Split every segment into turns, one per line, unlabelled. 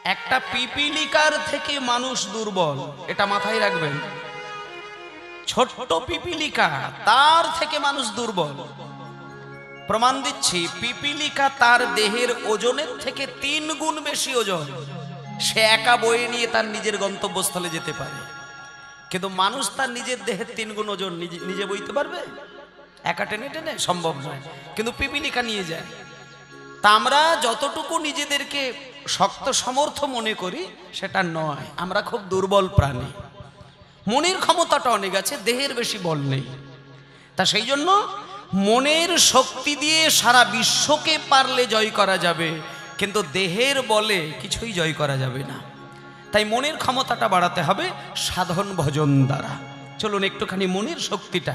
একটা পিপিলিকার থেকে মানুষ দুর্বল, এটা মাথায় রাখবেন। ছোট্ট পিপিলিকা, তার থেকে মানুষ দুর্বল। প্রমাণ দিচ্ছি, পিপিলিকা তার দেহের ওজনের থেকে 3 গুণ বেশি ওজন সে একা বয়ে নিয়ে তার নিজের গন্তব্যস্থলে যেতে পারে। কিন্তু মানুষ তার নিজের দেহের 3 গুণ ওজন নিজে বইতে পারবে? একা টেনে টেনে সম্ভব নয়, কিন্তু পিপিলিকা নিয়ে যায়। তা আমরা যতটুকু নিজেদেরকে শক্ত সমর্থ মনে করি সেটা নয়, আমরা খুব দুর্বল প্রাণী। মনের ক্ষমতাটা অনেক আছে, দেহের বেশি বল নেই। তা সেই জন্য মনের শক্তি দিয়ে সারা বিশ্বকে পারলে জয় করা যাবে, কিন্তু দেহের বলে কিছুই জয় করা যাবে না। তাই মনের ক্ষমতাটা বাড়াতে হবে সাধন ভজন দ্বারা। চলুন একটুখানি মনের শক্তিটা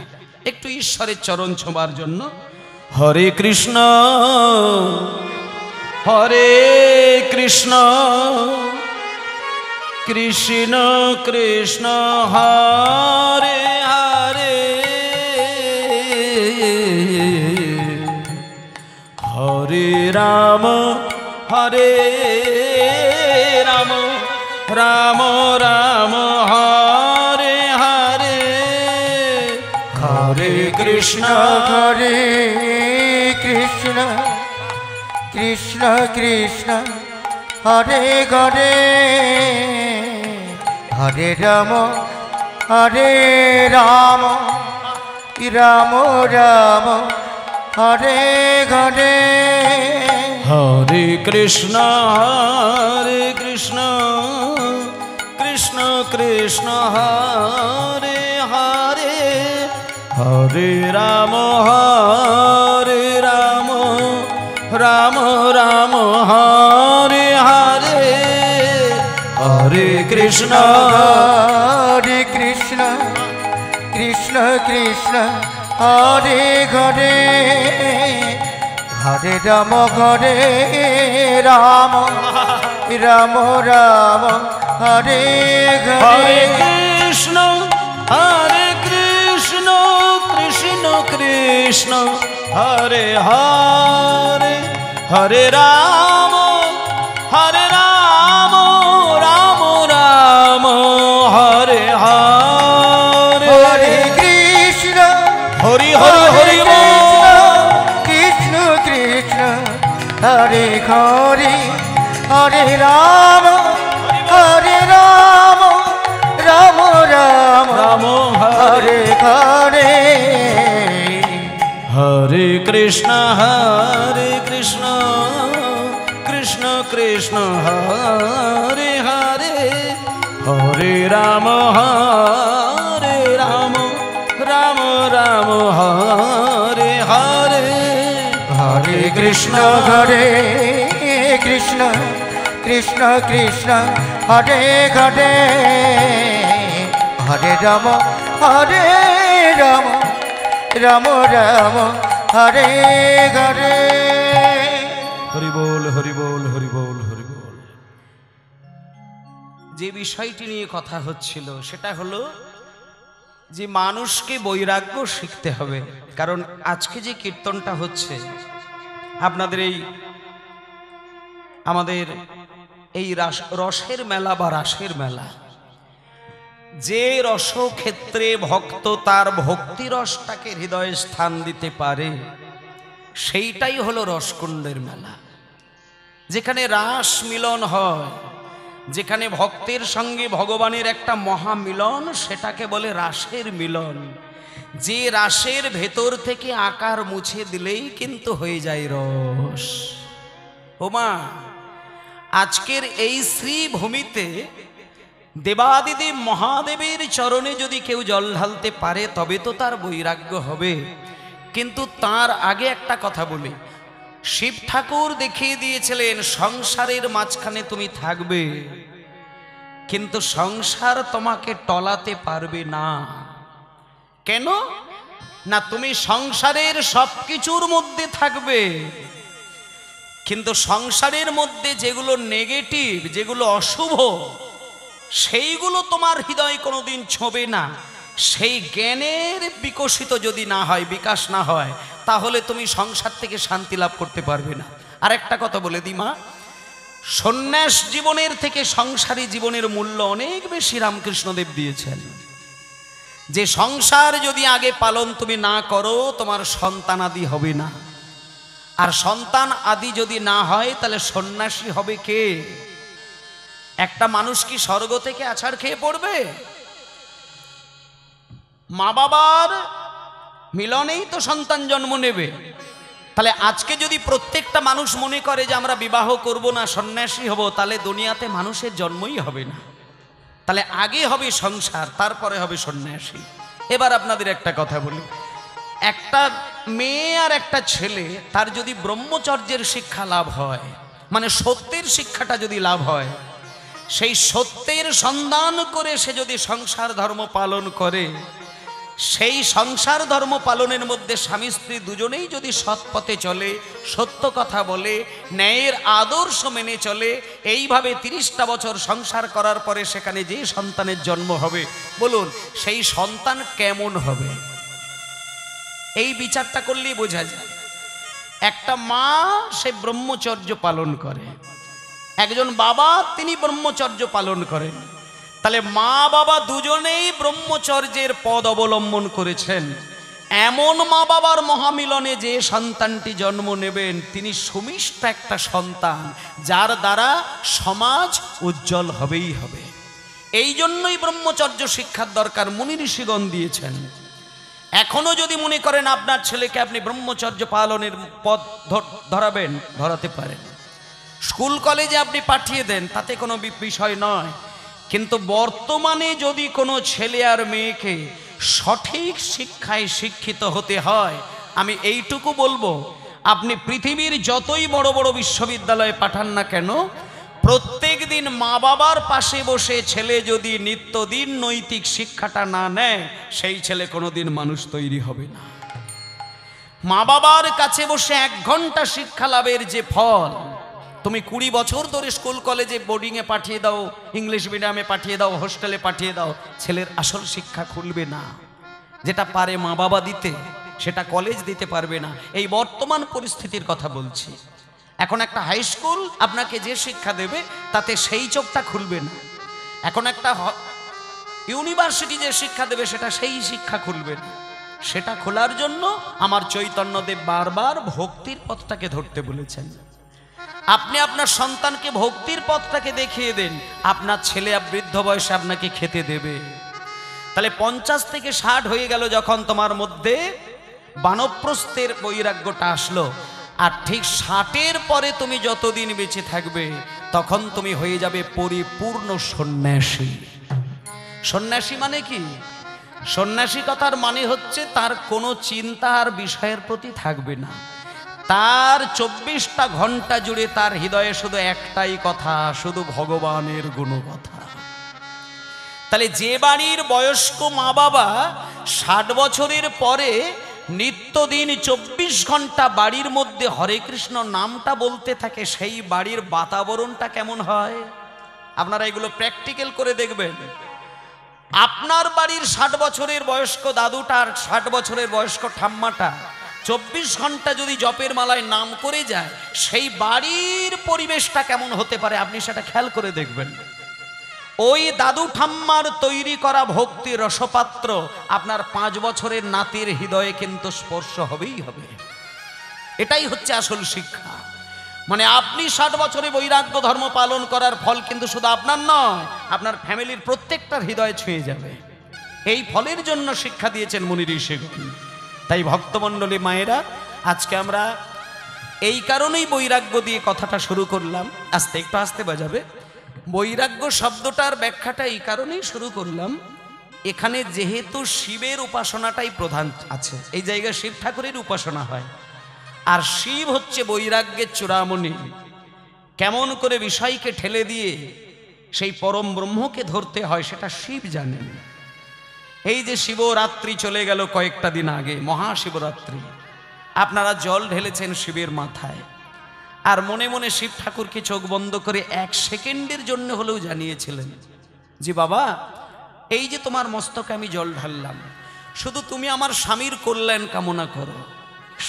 একটু ঈশ্বরের চরণ ছোঁবার জন্য। হরে কৃষ্ণ হরে কৃষ্ণ কৃষ্ণ কৃষ্ণ হরে হরে হরে রাম হরে রাম রাম রাম হরে হরে হরে কৃষ্ণ
হরে কৃষ্ণ কৃষ্ণ কৃষ্ণ হরে হরে হরে রাম হরে রাম রাম রাম হরে হরে
হরে কৃষ্ণ কৃষ্ণ কৃষ্ণ হরে হরে হরে রাম রাম রাম হরে হরে হরে কৃষ্ণ
কৃষ্ণ কৃষ্ণ কৃষ্ণ হরে হরে হরে রাম রাম রাম রাম হরে
হরে
হরে
কৃষ্ণ কৃষ্ণ কৃষ্ণ হরে হরে হরে রাম রাম রাম হরে হরে
হরে কৃষ্ণ
হরি হরি হরি
কৃষ্ণ কৃষ্ণ হরে হরে হরে রাম রাম রাম
রাম
হরে হরে
হরে কৃষ্ণ কৃষ্ণ কৃষ্ণ হরে হরে হরে রাম রাম রাম হরে হরে হরে কৃষ্ণ
হরে কৃষ্ণ কৃষ্ণ কৃষ্ণ হরে হরে হরে রাম রাম রাম রাম হরে হরে
হরি বল হরি বল হরি বল হরি বল। যে বিষয়টি নিয়ে কথা হচ্ছিল সেটা হলো যে মানুষকে বৈরাগ্য শিখতে হবে। কারণ আজকে যে কীর্তনটা হচ্ছে আপনাদের আমাদের এই রসের মেলা বা রাসের মেলা, যে রসক্ষেত্রে ভক্ত তার ভক্তি রসটাকে হৃদয়ে স্থান দিতে পারে সেইটাই হলো রসকুণ্ডের মেলা। যেখানে রাস মিলন হয়, যেখানে ভক্তের সঙ্গে ভগবানের একটা মহামিলন, সেটাকে বলে রাসের মিলন। যে রাসের ভেতর থেকে আকার মুছে দিলেই কিন্তু হয়ে যায় রস। ওমা, আজকের এই শ্রীভূমিতে দেবাদিদেব মহাদেবের চরণে যদি কেউ জল ঢালতে পারে তবে তো তার বৈরাগ্য হবে। কিন্তু তার আগে একটা কথা বলি, শিব ঠাকুর দেখিয়ে দিয়েছিলেন সংসারের মাঝখানে তুমি থাকবে, কিন্তু সংসার তোমাকে টলাতে পারবে না। কেন না, তুমি সংসারের সবকিছুর মধ্যে থাকবে, কিন্তু সংসারের মধ্যে যেগুলো নেগেটিভ, যেগুলো অশুভ, সেইগুলো তোমার হৃদয় কোনোদিন ছোঁবে না। সেই জ্ঞানের বিকশিত যদি না হয়, বিকাশ না হয়, তাহলে তুমি সংসার থেকে শান্তি লাভ করতে পারবে না। আর একটা কথা বলে দিই মা, সন্ন্যাস জীবনের থেকে সংসারী জীবনের মূল্য অনেক বেশি রামকৃষ্ণদেব দিয়েছেন। যে সংসার যদি আগে পালন তুমি না করো, তোমার সন্তান আদি হবে না। আর সন্তান আদি যদি না হয়, তাহলে সন্ন্যাসী হবে কে? একটা মানুষ কি স্বর্গ থেকে আছাড় খেয়ে পড়বে? মা বাবার মিলনেই তো সন্তান জন্ম নেবে। তাহলে আজকে যদি প্রত্যেকটা মানুষ মনে করে যে আমরা বিবাহ করব না, সন্ন্যাসী হব, তাহলে দুনিয়াতে মানুষের জন্মই হবে না। তাহলে আগে হবে সংসার, তারপরে হবে সন্ন্যাসী। এবার আপনাদের একটা কথা বলি, একটা মেয়ে আর একটা ছেলে, তার যদি ব্রহ্মচর্যের শিক্ষা লাভ হয়, মানে সত্যের শিক্ষাটা যদি লাভ হয়, সেই সত্যের সন্ধান করে সে যদি সংসার ধর্ম পালন করে, সেই সংসার ধর্ম পালনের মধ্যে স্বামী স্ত্রী দুজনেই যদি সৎ পথে চলে, সত্য কথা বলে, ন্যায়ের আদর্শ মেনে চলে, এইভাবে 30টা বছর সংসার করার পরে সেখানে যে সন্তানের জন্ম হবে, বলুন সেই সন্তান কেমন হবে? এই বিচারটা করলেই বোঝা যায়। একটা মা সে ব্রহ্মচর্য পালন করে, একজন বাবা তিনি ব্রহ্মচর্য পালন করেন। তাহলে মা বাবা দুজনেই ব্রহ্মচর্যের পদ অবলম্বন করেছেন। এমন মা বাবার মহামিলনে যে সন্তানটি জন্ম নেবেন, তিনি সুমিষ্ট একটা সন্তান, যার দ্বারা সমাজ উজ্জ্বল হবেই হবে। এই জন্যই ব্রহ্মচর্য শিক্ষার দরকার মুনি ঋষিগণ দিয়েছেন। এখনো যদি মনে করেন আপনার ছেলেকে আপনি ব্রহ্মচর্য পালনের পথ ধরাবেন, ধরাতে পারেন। স্কুল কলেজে আপনি পাঠিয়ে দেন, তাতে কোনো বিষয় নয়। কিন্তু বর্তমানে যদি কোনো ছেলে আর মেয়েকে সঠিক শিক্ষায় শিক্ষিত হতে হয়, আমি এইটুকু বলবো, আপনি পৃথিবীর যতই বড় বড় বিশ্ববিদ্যালয়ে পাঠান না কেন, প্রত্যেক দিন মা বাবার পাশে বসে ছেলে যদি নিত্যদিন নৈতিক শিক্ষাটা না নেয়, সেই ছেলে কোনোদিন মানুষ তৈরি হবে না। মা বাবার কাছে বসে 1 ঘন্টা শিক্ষা লাভের যে ফল, তুমি 20 বছর ধরে স্কুল কলেজে বোর্ডিংয়ে পাঠিয়ে দাও, ইংলিশ মিডিয়ামে পাঠিয়ে দাও, হোস্টেলে পাঠিয়ে দাও, ছেলের আসল শিক্ষা খুলবে না। যেটা পারে মা বাবা দিতে, সেটা কলেজ দিতে পারবে না। এই বর্তমান পরিস্থিতির কথা বলছি। এখন একটা হাই স্কুল আপনাকে যে শিক্ষা দেবে, তাতে সেই চোখটা খুলবে না। এখন একটা ইউনিভার্সিটি যে শিক্ষা দেবে, সেটা সেই শিক্ষা খুলবে না। সেটা খোলার জন্য আমার চৈতন্যদেব বারবার ভক্তির পথটাকে ধরতে বলেছেন। আপনি আপনার সন্তানকে ভক্তির পথটাকে দেখিয়ে দেন, আপনার ছেলে বৃদ্ধ বয়সে আপনাকে খেতে দেবে। তাহলে 50 থেকে 60 হয়ে গেল যখন তোমার মধ্যে বানপ্রস্থের বৈরাগ্যটা আসলো, আর ঠিক 60-এর পরে তুমি যতদিন বেঁচে থাকবে, তখন তুমি হয়ে যাবে পরিপূর্ণ সন্ন্যাসী। সন্ন্যাসী মানে কি? সন্ন্যাসী কথার মানে হচ্ছে তার কোনো চিন্তা আর বিষয়ের প্রতি থাকবে না। তার 24টা ঘন্টা জুড়ে তার হৃদয়ে শুধু একটাই কথা, শুধু ভগবানের গুণকথা। তাহলে যে বাড়ির বয়স্ক মা বাবা 60 বছরের পরে নিত্যদিন 24 ঘন্টা বাড়ির মধ্যে হরে কৃষ্ণ নামটা বলতে থাকে, সেই বাড়ির বাতাবরণটা কেমন হয়? আপনারা এগুলো প্র্যাকটিক্যাল করে দেখবেন। আপনার বাড়ির 60 বছরের বয়স্ক দাদুটা আর 60 বছরের বয়স্ক ঠাম্মাটা 24 ঘন্টা যদি জপের মালায় নাম করে যায়, সেই বাড়ির পরিবেশটা কেমন হতে পারে আপনি সেটা খেয়াল করে দেখবেন। ওই দাদু ঠাম্মার তৈরি করা ভক্তি রসপাত্র আপনার 5 বছরের নাতির হৃদয়ে কিন্তু স্পর্শ হবেই হবে। এটাই হচ্ছে আসল শিক্ষা। মানে আপনি 60 বছরে বৈরাগ্য ধর্ম পালন করার ফল কিন্তু শুধু আপনার নয়, আপনার ফ্যামিলির প্রত্যেকটার হৃদয়ে ছুঁয়ে যাবে। এই ফলের জন্য শিক্ষা দিয়েছেন মুনি ঋষিগণ। তাই ভক্তমণ্ডলী মায়েরা, আজকে আমরা এই কারণেই বৈরাগ্য দিয়ে কথাটা শুরু করলাম। আস্তে একটু আস্তে বাজাবে। বৈরাগ্য শব্দটার ব্যাখ্যাটা এই কারণেই শুরু করলাম, এখানে যেহেতু শিবের উপাসনাটাই প্রধান আছে, এই জায়গায় শিব ঠাকুরের উপাসনা হয়, আর শিব হচ্ছে বৈরাগ্যের চূড়ামণি। কেমন করে বিষয়কে ঠেলে দিয়ে সেই পরম ব্রহ্মকে ধরতে হয় সেটা শিব জানেন। এই যে শিবরাত্রি চলে গেল কয়েকটা দিন আগে, মহাশিবরাত্রি, আপনারা জল ঢেলেছেন শিবের মাথায়, আর মনে মনে শিব ঠাকুরকে চোখ বন্ধ করে 1 সেকেন্ডের জন্য হলেও জানিয়েছিলেন যে বাবা, এই যে তোমার মস্তকে আমি জল ঢাললাম, শুধু তুমি আমার স্বামীর কল্যাণ কামনা করো,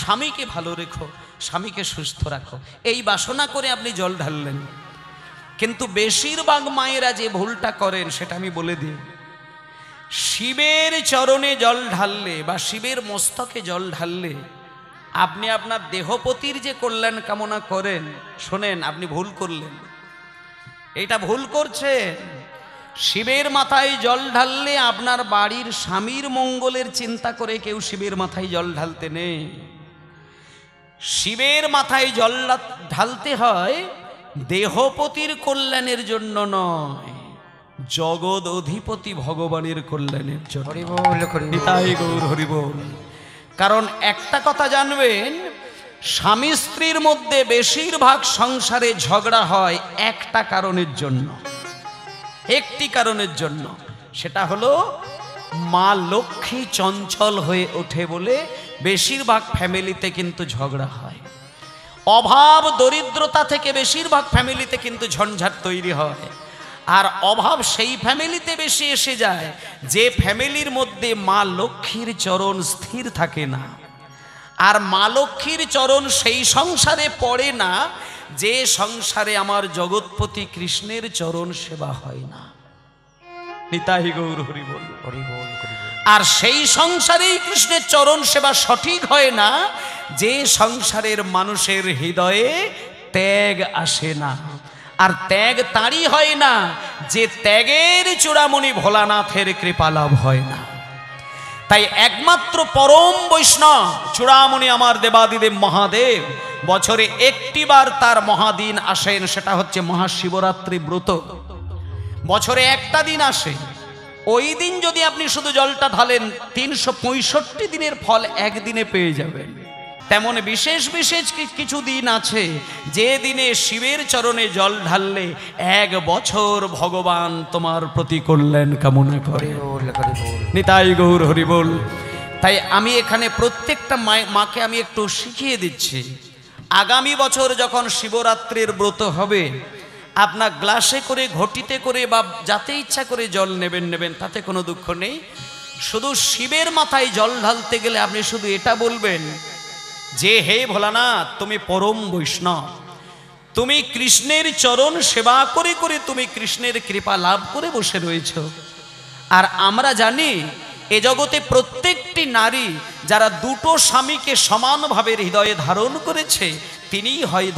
স্বামীকে ভালো রেখো, স্বামীকে সুস্থ রাখো, এই বাসনা করে আপনি জল ঢাললেন। কিন্তু বেশিরভাগ মায়েরা যে ভুলটা করেন সেটা আমি বলে দিই। শিবের চরণে জল ঢাললে বা শিবের মস্তকে জল ঢাললে আপনি আপনার দেহপতির যে কল্যাণ কামনা করেন, শোনেন আপনি ভুল করলেন, এটা ভুল করছেন। শিবের মাথায় জল ঢাললে আপনার বাড়ির স্বামীর মঙ্গলের চিন্তা করে কেউ শিবের মাথায় জল ঢালতে নেই। শিবের মাথায় জল ঢালতে হয় দেহপতির কল্যাণের জন্য নয়, জগৎ অধিপতি ভগবানের কল্যাণের জন্য। নিতাই গৌর হরি বল। কারণ একটা কথা জানবেন, স্বামী স্ত্রীর মধ্যে বেশিরভাগ সংসারে ঝগড়া হয় একটা কারণের জন্য, একটি কারণের জন্য, সেটা হলো মা লক্ষ্মী চঞ্চল হয়ে ওঠে বলে বেশিরভাগ ফ্যামিলিতে কিন্তু ঝগড়া হয়। অভাব দরিদ্রতা থেকে বেশিরভাগ ফ্যামিলিতে কিন্তু ঝঞ্ঝাট তৈরি হয়। আর অভাব সেই ফ্যামিলিতে বেশি এসে যায় যে ফ্যামিলির মধ্যে মা লক্ষ্মীর চরণ স্থির থাকে না। আর মা লক্ষ্মীর চরণ সেই সংসারে পড়ে না যে সংসারে আমার জগৎপতি কৃষ্ণের চরণ সেবা হয় না। নিতাই গৌর হরি বল। আর সেই সংসারেই কৃষ্ণের চরণ সেবা সঠিক হয় না যে সংসারের মানুষের হৃদয়ে ত্যাগ আসে না। আর ত্যাগ তারই হয় না যে ত্যাগের চূড়ামণি ভোলানাথের কৃপা লাভ হয় না। তাই একমাত্র পরম বৈষ্ণব চূড়ামণি আমার দেবাদিদেব মহাদেব বছরে একটিবার তার মহাদিন আসেন, সেটা হচ্ছে মহাশিবরাত্রি ব্রত। বছরে একটা দিন আসে, ওই দিন যদি আপনি শুধু জলটা ঢালেন 365 দিনের ফল একদিনে পেয়ে যাবেন। তেমন বিশেষ বিশেষ কিছু দিন আছে যে দিনে শিবের চরণে জল ঢাললে 1 বছর ভগবান তোমার প্রতি কল্যাণ কামনা করে। নিতাই গৌর হরি বল। তাই আমি এখানে প্রত্যেকটা মাকে আমি একটু শিখিয়ে দিচ্ছি, আগামী বছর যখন শিবরাত্রির ব্রত হবে আপনার গ্লাসে করে ঘটিতে করে বা যাতে ইচ্ছা করে জল নেবেন, তাতে কোনো দুঃখ নেই। শুধু শিবের মাথায় জল ঢালতে গেলে আপনি শুধু এটা বলবেন যে হে ভোলানাথ তুমি পরম বৈষ্ণব, তুমি কৃষ্ণের চরণ সেবা করে করে তুমি কৃষ্ণের কৃপা লাভ করে বসে রয়েছ। আর আমরা জানি এ জগতে প্রত্যেকটি নারী যারা দুটো স্বামীকে সমানভাবে হৃদয়ে ধারণ করেছে তিনিই হয়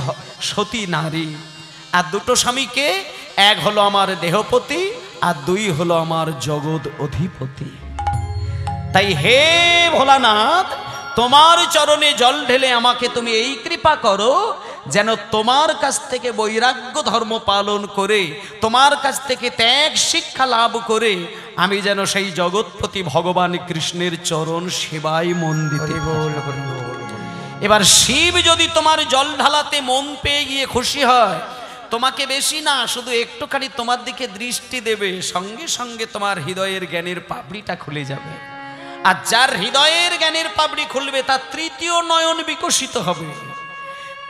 সতী নারী। আর দুটো স্বামীকে, এক হলো আমার দেহপতি আর 2 হলো আমার জগৎ অধিপতি। তাই হে ভোলানাথ তোমার চরণে জল ঢেলে আমাকে তুমি এই কৃপা করো যেন তোমার কাছ থেকে বৈরাগ্য ধর্ম পালন করে, তোমার কাছ থেকে ত্যাগ শিক্ষা লাভ করে আমি যেন সেই জগৎপতি ভগবান কৃষ্ণের চরণ সেবায় মন দিতে পারি। এবার শিব যদি তোমার জল ঢালাতে মন পেয়ে গিয়ে খুশি হয়, তোমাকে বেশি না শুধু একটুখানি তোমার দিকে দৃষ্টি দেবে, সঙ্গে সঙ্গে তোমার হৃদয়ের জ্ঞানের পাপড়িটা খুলে যাবে। আর যার হৃদয়ের জ্ঞানের পাপড়ি খুলবে তার 3য় নয়ন বিকশিত হবে।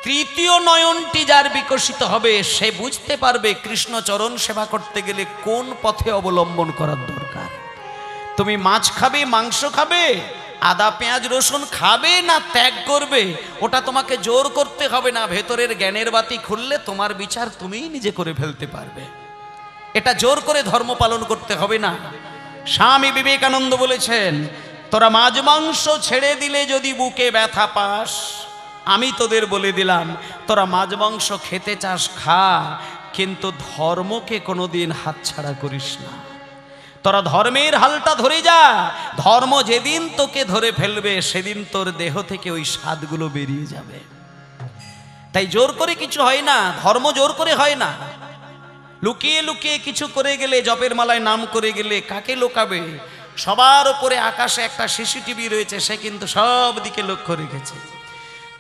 3য় নয়নটি যার বিকশিত হবে সে বুঝতে পারবে কৃষ্ণ চরণ সেবা করতে গেলে কোন পথে অবলম্বন করার দরকার। তুমি মাছ খাবে, মাংস খাবে, আদা পেঁয়াজ রসুন খাবে না ত্যাগ করবে, ওটা তোমাকে জোর করতে হবে না। ভেতরের জ্ঞানের বাতি খুললে তোমার বিচার তুমিই নিজে করে ফেলতে পারবে। এটা জোর করে ধর্ম পালন করতে হবে না। স্বামী বিবেকানন্দ বলেছেন, তোরা মাছ মাংস ছেড়ে দিলে যদি বুকে ব্যথা পাস, আমি তোদের বলে দিলাম তোরা মাছ মাংস খেতে চাস খা, কিন্তু ধর্মকে কোনোদিন হাতছাড়া করিস না। তোরা ধর্মের হালটা ধরে যা, ধর্ম যেদিন তোকে ধরে ফেলবে সেদিন তোর দেহ থেকে ওই স্বাদগুলো বেরিয়ে যাবে। তাই জোর করে কিছু হয় না, ধর্ম জোর করে হয় না। লুকিয়ে লুকিয়ে কিছু করে গেলে, জপের মালায় নাম করে গেলে কাকে লোকাবে? সবার উপরে আকাশে একটা সিসিটিভি রয়েছে, সে কিন্তু সব দিকে লক্ষ্য রেখেছে।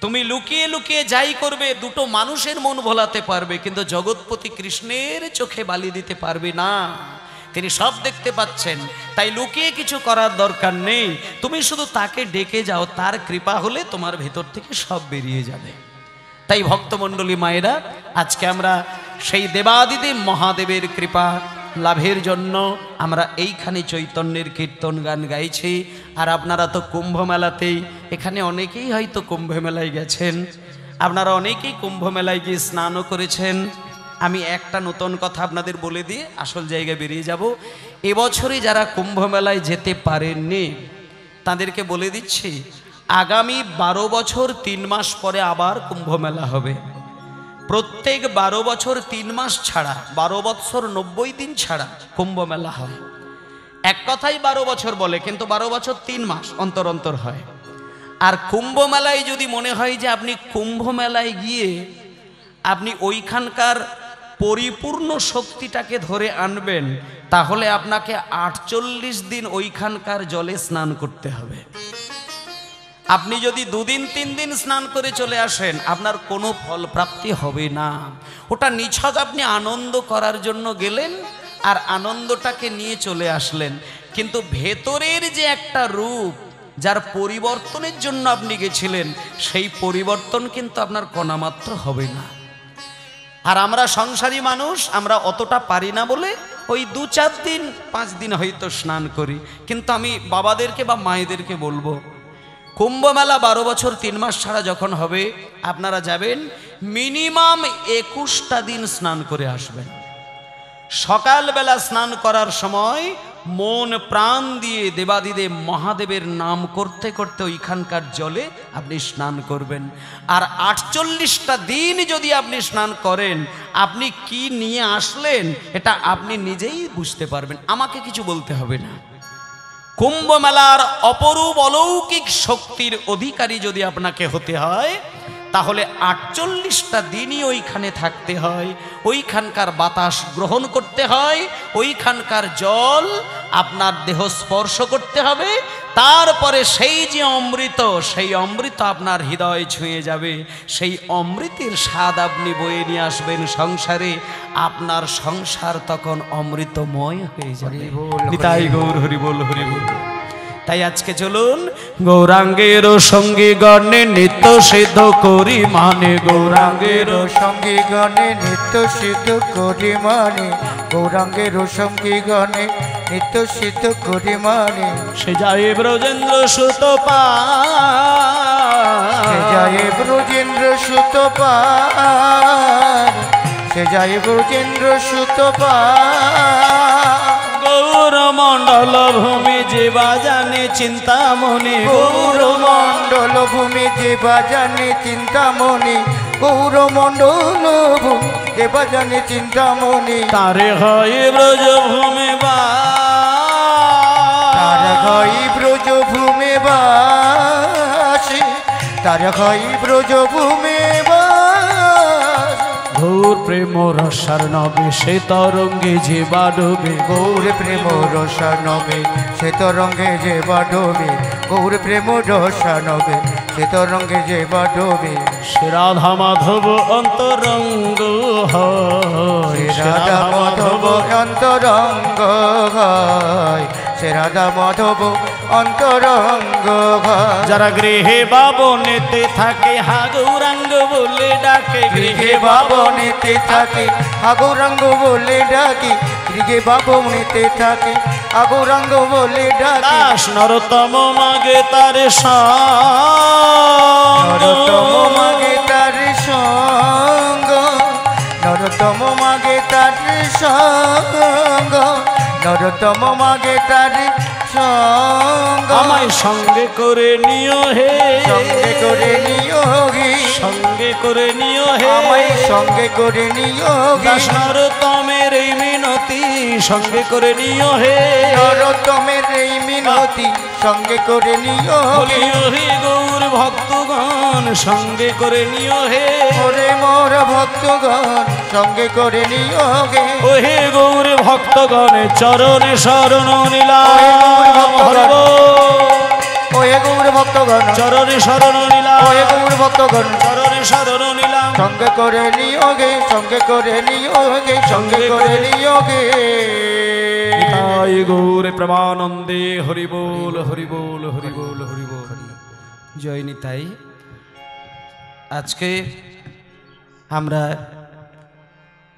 তুমি লুকিয়ে লুকিয়ে যাই করবে দুটো মানুষের মন ভোলাতে পারবে, কিন্তু জগৎপতি কৃষ্ণের চোখে বালি দিতে পারবে না। তিনি সব দেখতে পাচ্ছেন। তাই লুকিয়ে কিছু করার দরকার নেই, তুমি শুধু তাকে ডেকে যাও, তার কৃপা হলে তোমার ভেতর থেকে সব বেরিয়ে যাবে। তাই ভক্তমণ্ডলী মায়েরা, আজকে আমরা সেই দেবাদিদেব মহাদেবের কৃপা লাভের জন্য আমরা এইখানে চৈতন্যের কীর্তন গান গাইছি। আর আপনারা তো কুম্ভ মেলাতেই, এখানে অনেকেই হয়তো কুম্ভ মেলায় গেছেন, আপনারা অনেকেই কুম্ভ মেলায় গিয়ে স্নানও করেছেন। আমি একটা নতুন কথা আপনাদের বলে দিয়ে আসল জায়গায় বেরিয়ে যাব। এবছরই যারা কুম্ভ মেলায় যেতে পারেননি তাদেরকে বলে দিচ্ছি, আগামী 12 বছর 3 মাস পরে আবার কুম্ভ মেলা হবে। প্রত্যেক 12 বছর 3 মাস ছাড়া, 12 বছর 90 দিন ছাড়া কুম্ভ মেলা হয়। এক কথাই 12 বছর বলে, কিন্তু 12 বছর 3 মাস অন্তর অন্তর হয়। আর কুম্ভ মেলায় যদি মনে হয় যে আপনি কুম্ভ মেলায় গিয়ে আপনি ওইখানকার পরিপূর্ণ শক্তিটাকে ধরে আনবেন, তাহলে আপনাকে 48 দিন ওইখানকার জলে স্নান করতে হবে। আপনি যদি 2 দিন 3 দিন স্নান করে চলে আসেন, আপনার কোনো ফল প্রাপ্তি হবে না। ওটা নিছক আপনি আনন্দ করার জন্য গেলেন আর আনন্দটাকে নিয়ে চলে আসলেন, কিন্তু ভেতরের যে একটা রূপ যার পরিবর্তনের জন্য আপনি গেছিলেন, সেই পরিবর্তন কিন্তু আপনার কণামাত্র হবে না। আর আমরা সংসারী মানুষ, আমরা অতটা পারি না বলে ওই 2-4 দিন 5 দিন হয়তো স্নান করি। কিন্তু আমি বাবাদেরকে বা মায়েদেরকে বলবো, কুম্ভ মেলা 12 বছর 3 মাস ছাড়া যখন হবে, আপনারা যাবেন, মিনিমাম 21টা দিন স্নান করে আসবেন। সকালবেলা স্নান করার সময় মন প্রাণ দিয়ে দেবাদিদেব মহাদেবের নাম করতে করতে ওইখানকার জলে আপনি স্নান করবেন। আর 48টা দিন যদি আপনি স্নান করেন, আপনি কি নিয়ে আসলেন এটা আপনি নিজেই বুঝতে পারবেন, আমাকে কিছু বলতে হবে না। কুম্ভ মেলার অপরূপ অলৌকিক শক্তির অধিকারী যদি আপনাকে হতে হয়, তাহলে 48টা দিনই ওইখানে থাকতে হয়, ওইখানকার বাতাস গ্রহণ করতে হয়, ওইখানকার জল আপনার দেহ স্পর্শ করতে হবে। তারপরে সেই যে অমৃত, সেই অমৃত আপনার হৃদয় ছুঁয়ে যাবে, সেই অমৃতের স্বাদ আপনি বয়ে নিয়ে আসবেন সংসারে। আপনার সংসার তখন অমৃতময় হয়ে যাবে। নিতাই গৌর হরি বল, হরি বল। তাই আজকে চলুন গৌরাঙ্গের সঙ্গী গণে নিত্য সিদ্ধ করি মানে, গৌরাঙ্গের
সঙ্গী গণে নিত্য সিদ্ধ করি মানে, গৌরাঙ্গের সঙ্গী গণে নিত্য সিদ্ধ করি মানে,
সে যায় ব্রজেন্দ্র সুত
সে যায় ব্রজেন্দ্র সুত পার, সে যায় ব্রজেন্দ্র সুত পার।
গৌর মণ্ডল ভূমি যে বাজানে চিন্তামণি,
গৌর মণ্ডল ভূমি যে বাজানে চিন্তামণি, গৌর মণ্ডল ভূমি যে বাজানে চিন্তামণি,
তারে হয় ব্রজ ভূমি বা,
তার হয় ব্রজ ভূমি বাসী, তার হয় ব্রজ ভূমি বাসী।
গৌর প্রেম রসার নবে সে তরঙ্গে যে বাডবে,
গৌর প্রেম রসা নবে সে তরঙ্গে যে বাডবে, গৌর প্রেম রসা নবে সে তরঙ্গে যে বাডবে।
সে রাধা মাধব অন্তরঙ্গ হয়,
সে রাধা মাধব অন্তরঙ্গ হয়, সে রাধা মাধব অন্তরঙ্গ হয়।
যারা গৃহে বাবনেতে থাকে হা গৌরাঙ্গ বলে ডাকে,
গৃহে বাবনেতে থাকে আগৌরাঙ্গ বলে ডাকি, গৃহে বাবনেতে থাকে আগৌরাঙ্গ বলে ডাকি।
দাস নরতম মাগে তার
নরতম মাগে তার সঙ্গ, নরতম মাগে তার সঙ্গ, নরতম মাগে তার সঙ্গ।
আমায় সঙ্গে করে নিও হে,
সঙ্গে করে নিও হে,
সঙ্গে করে নিও হে,
আমায় সঙ্গে করে নিও হে।
দাস নরতমের এই মিনতি সঙ্গে করে নিও হে,
নরতমের এই মিনতি সঙ্গে করে নিও হে।
বলিও হে গৌর ভক্তগণ সঙ্গে করে নিও হে,
ওরে মোর ভক্তগণ সঙ্গে করে নিও হে।
ও হে গৌর ভক্তগণে চরণে শরণ নিলাম,
ওহে গৌর ভক্তগণ
চরণে শরণ নিলাম,
ওহে গৌর ভক্তগণ
চরণে শরণ নিলাম।
সঙ্গে করে নিও গে, সঙ্গে করে নিও গে, সঙ্গে করে নিও গে।
নিতাই গৌর প্রেমানন্দে হরি বল, হরি বল, হরি বল, হরি বল। জয় নিতাই। আজকে আমরা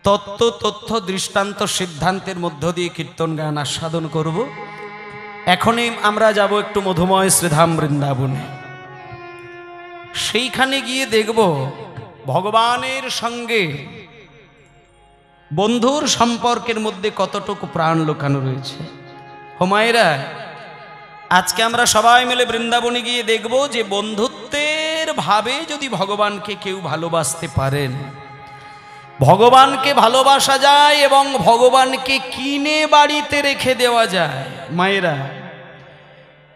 তত্ত্ব তথ্য দৃষ্টান্ত সিদ্ধান্তের মধ্য দিয়ে কীর্তন গান আস্বাদন করব। এখনই আমরা যাব একটু মধুময় শ্রীধাম বৃন্দাবনে। সেইখানে গিয়ে দেখব ভগবানের সঙ্গে বন্ধুর সম্পর্কের মধ্যে কতটুকু প্রাণ লুকানো রয়েছে। হুমায়রা, আজকে আমরা সবাই মিলে বৃন্দাবনে গিয়ে দেখব যে বন্ধুত্বের ভাবে যদি ভগবানকে কেউ ভালোবাসতে পারেন, ভগবানকে ভালোবাসা যায় এবং ভগবানকে কিনে বাড়িতে রেখে দেওয়া যায়। মায়েরা,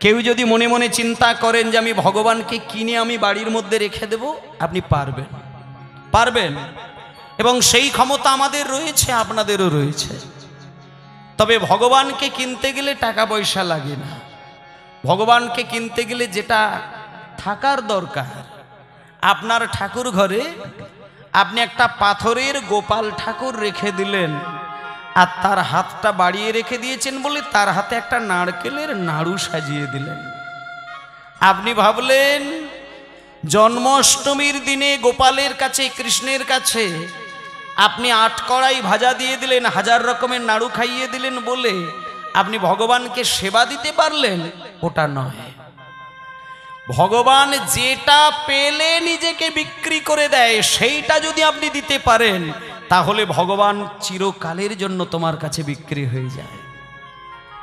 কেউ যদি মনে মনে চিন্তা করেন যে আমি ভগবানকে কিনে আমি বাড়ির মধ্যে রেখে দেব, আপনি পারবেন, পারবেন, এবং সেই ক্ষমতা আমাদের রয়েছে, আপনাদেরও রয়েছে। তবে ভগবানকে কিনতে গেলে টাকা পয়সা লাগে না। ভগবানকে কিনতে গেলে যেটা থাকার দরকার, আপনার ঠাকুর ঘরে আপনি একটা পাথরের গোপাল ঠাকুর রেখে দিলেন, আর তার হাতটা বাড়িয়ে রেখে দিয়েছেন বলে তার হাতে একটা নারকেলের নাড়ু সাজিয়ে দিলেন। আপনি ভাবলেন জন্মাষ্টমীর দিনে গোপালের কাছে, কৃষ্ণের কাছে আপনি 8 কড়াই ভাজা দিয়ে দিলেন, 1000 রকমের নাড়ু খাইয়ে দিলেন বলে আপনি ভগবানকে সেবা দিতে পারলেন, ওটা নয়। ভগবান যেটা পেলে নিজেকে বিক্রি করে দেয়, সেইটা যদি আপনি দিতে পারেন, তাহলে ভগবান চিরকালের জন্য তোমার কাছে বিক্রি হয়ে যায়।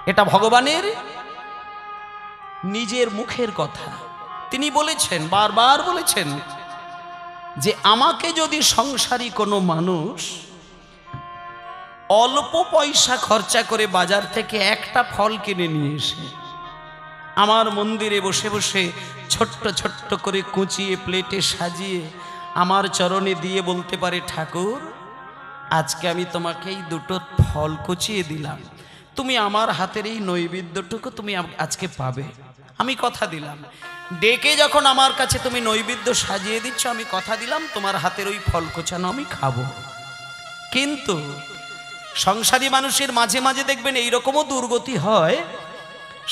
এটা ভগবানের নিজের মুখের কথা। তিনি বলেছেন, বারবার বলেছেন যে আমাকে যদি সংসারী কোনো মানুষ অল্প পয়সা খরচা করে বাজার থেকে একটা ফল কিনে নিয়ে এসে আমার মন্দিরে বসে বসে ছোট্ট ছোট্ট করে কুচিয়ে প্লেটে সাজিয়ে আমার চরণে দিয়ে বলতে পারে, ঠাকুর আজকে আমি তোমাকে এই 2টো ফল কুচিয়ে দিলাম, তুমি আমার হাতের এই নৈবেদ্যটুকু তুমি আজকে পাবে, আমি কথা দিলাম। ডেকে যখন আমার কাছে তুমি নৈবেদ্য সাজিয়ে দিচ্ছ, আমি কথা দিলাম তোমার হাতের ওই ফল কোচানো আমি খাবো। কিন্তু সংসারী মানুষের মাঝে মাঝে দেখবেন এইরকমও দুর্গতি হয়,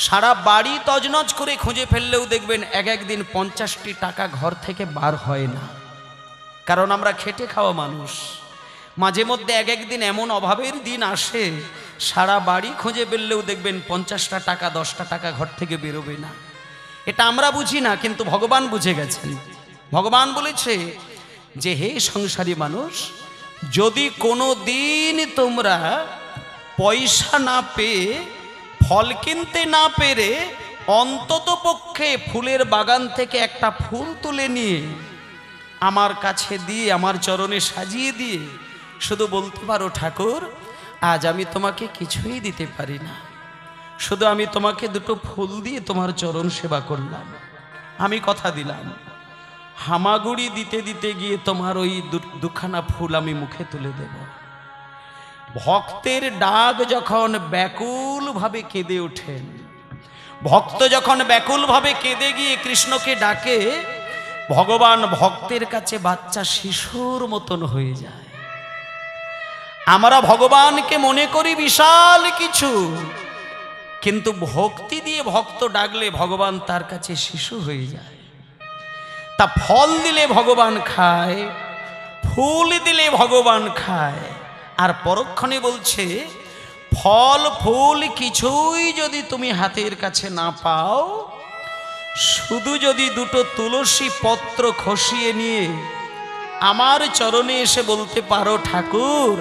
সারা বাড়ি তজনজ করে খুঁজে ফেললেও দেখবেন একদিন 50টি টাকা ঘর থেকে বার হয় না। কারণ আমরা খেটে খাওয়া মানুষ। মাঝে মধ্যে একদিন এমন অভাবের দিন আসে, সারা বাড়ি খুঁজে ফেললেও দেখবেন 50টা টাকা 10টা টাকা ঘর থেকে বেরোবে না। এটা আমরা বুঝি না, কিন্তু ভগবান বুঝে গেছেন। ভগবান বলেছে যে হে সংসারী মানুষ, যদি কোনো দিন তোমরা পয়সা না পেয়ে, ফল কিনতে না পেরে, অন্তত পক্ষে ফুলের বাগান থেকে একটা ফুল তুলে নিয়ে আমার কাছে দিয়ে, আমার চরণে সাজিয়ে দিয়ে শুধু বলতে পারো, ঠাকুর আজ আমি তোমাকে কিছুই দিতে পারি না, শুধু আমি তোমাকে 2টো ফুল দিয়ে তোমার চরণ সেবা করলাম, আমি কথা দিলাম হামাগুড়ি দিতে দিতে গিয়ে তোমার ওই 2খানা ফুল আমি মুখে তুলে দেব। ভক্তের ডাক যখন ব্যাকুল ভাবে কেঁদে ওঠেন, ভক্ত যখন ব্যাকুল ভাবে কেঁদে গিয়ে কৃষ্ণকে ডাকে, ভগবান ভক্তের কাছে বাচ্চা শিশুর মতন হয়ে যায়। আমরা ভগবানকে মনে করি বিশাল কিছু, কিন্তু ভক্তি দিয়ে ভক্ত ডাকলে ভগবান তার কাছে শিশু হয়ে যায়। তা ফল দিলে ভগবান খায়, ফুল দিলে ভগবান খায়। আর পরক্ষণে বলছে, ফল ফুল কিছুই যদি তুমি হাতের কাছে না পাও, শুধু যদি 2টো তুলসী পত্র খসিয়ে নিয়ে আমার চরণে এসে বলতে পারো, ঠাকুর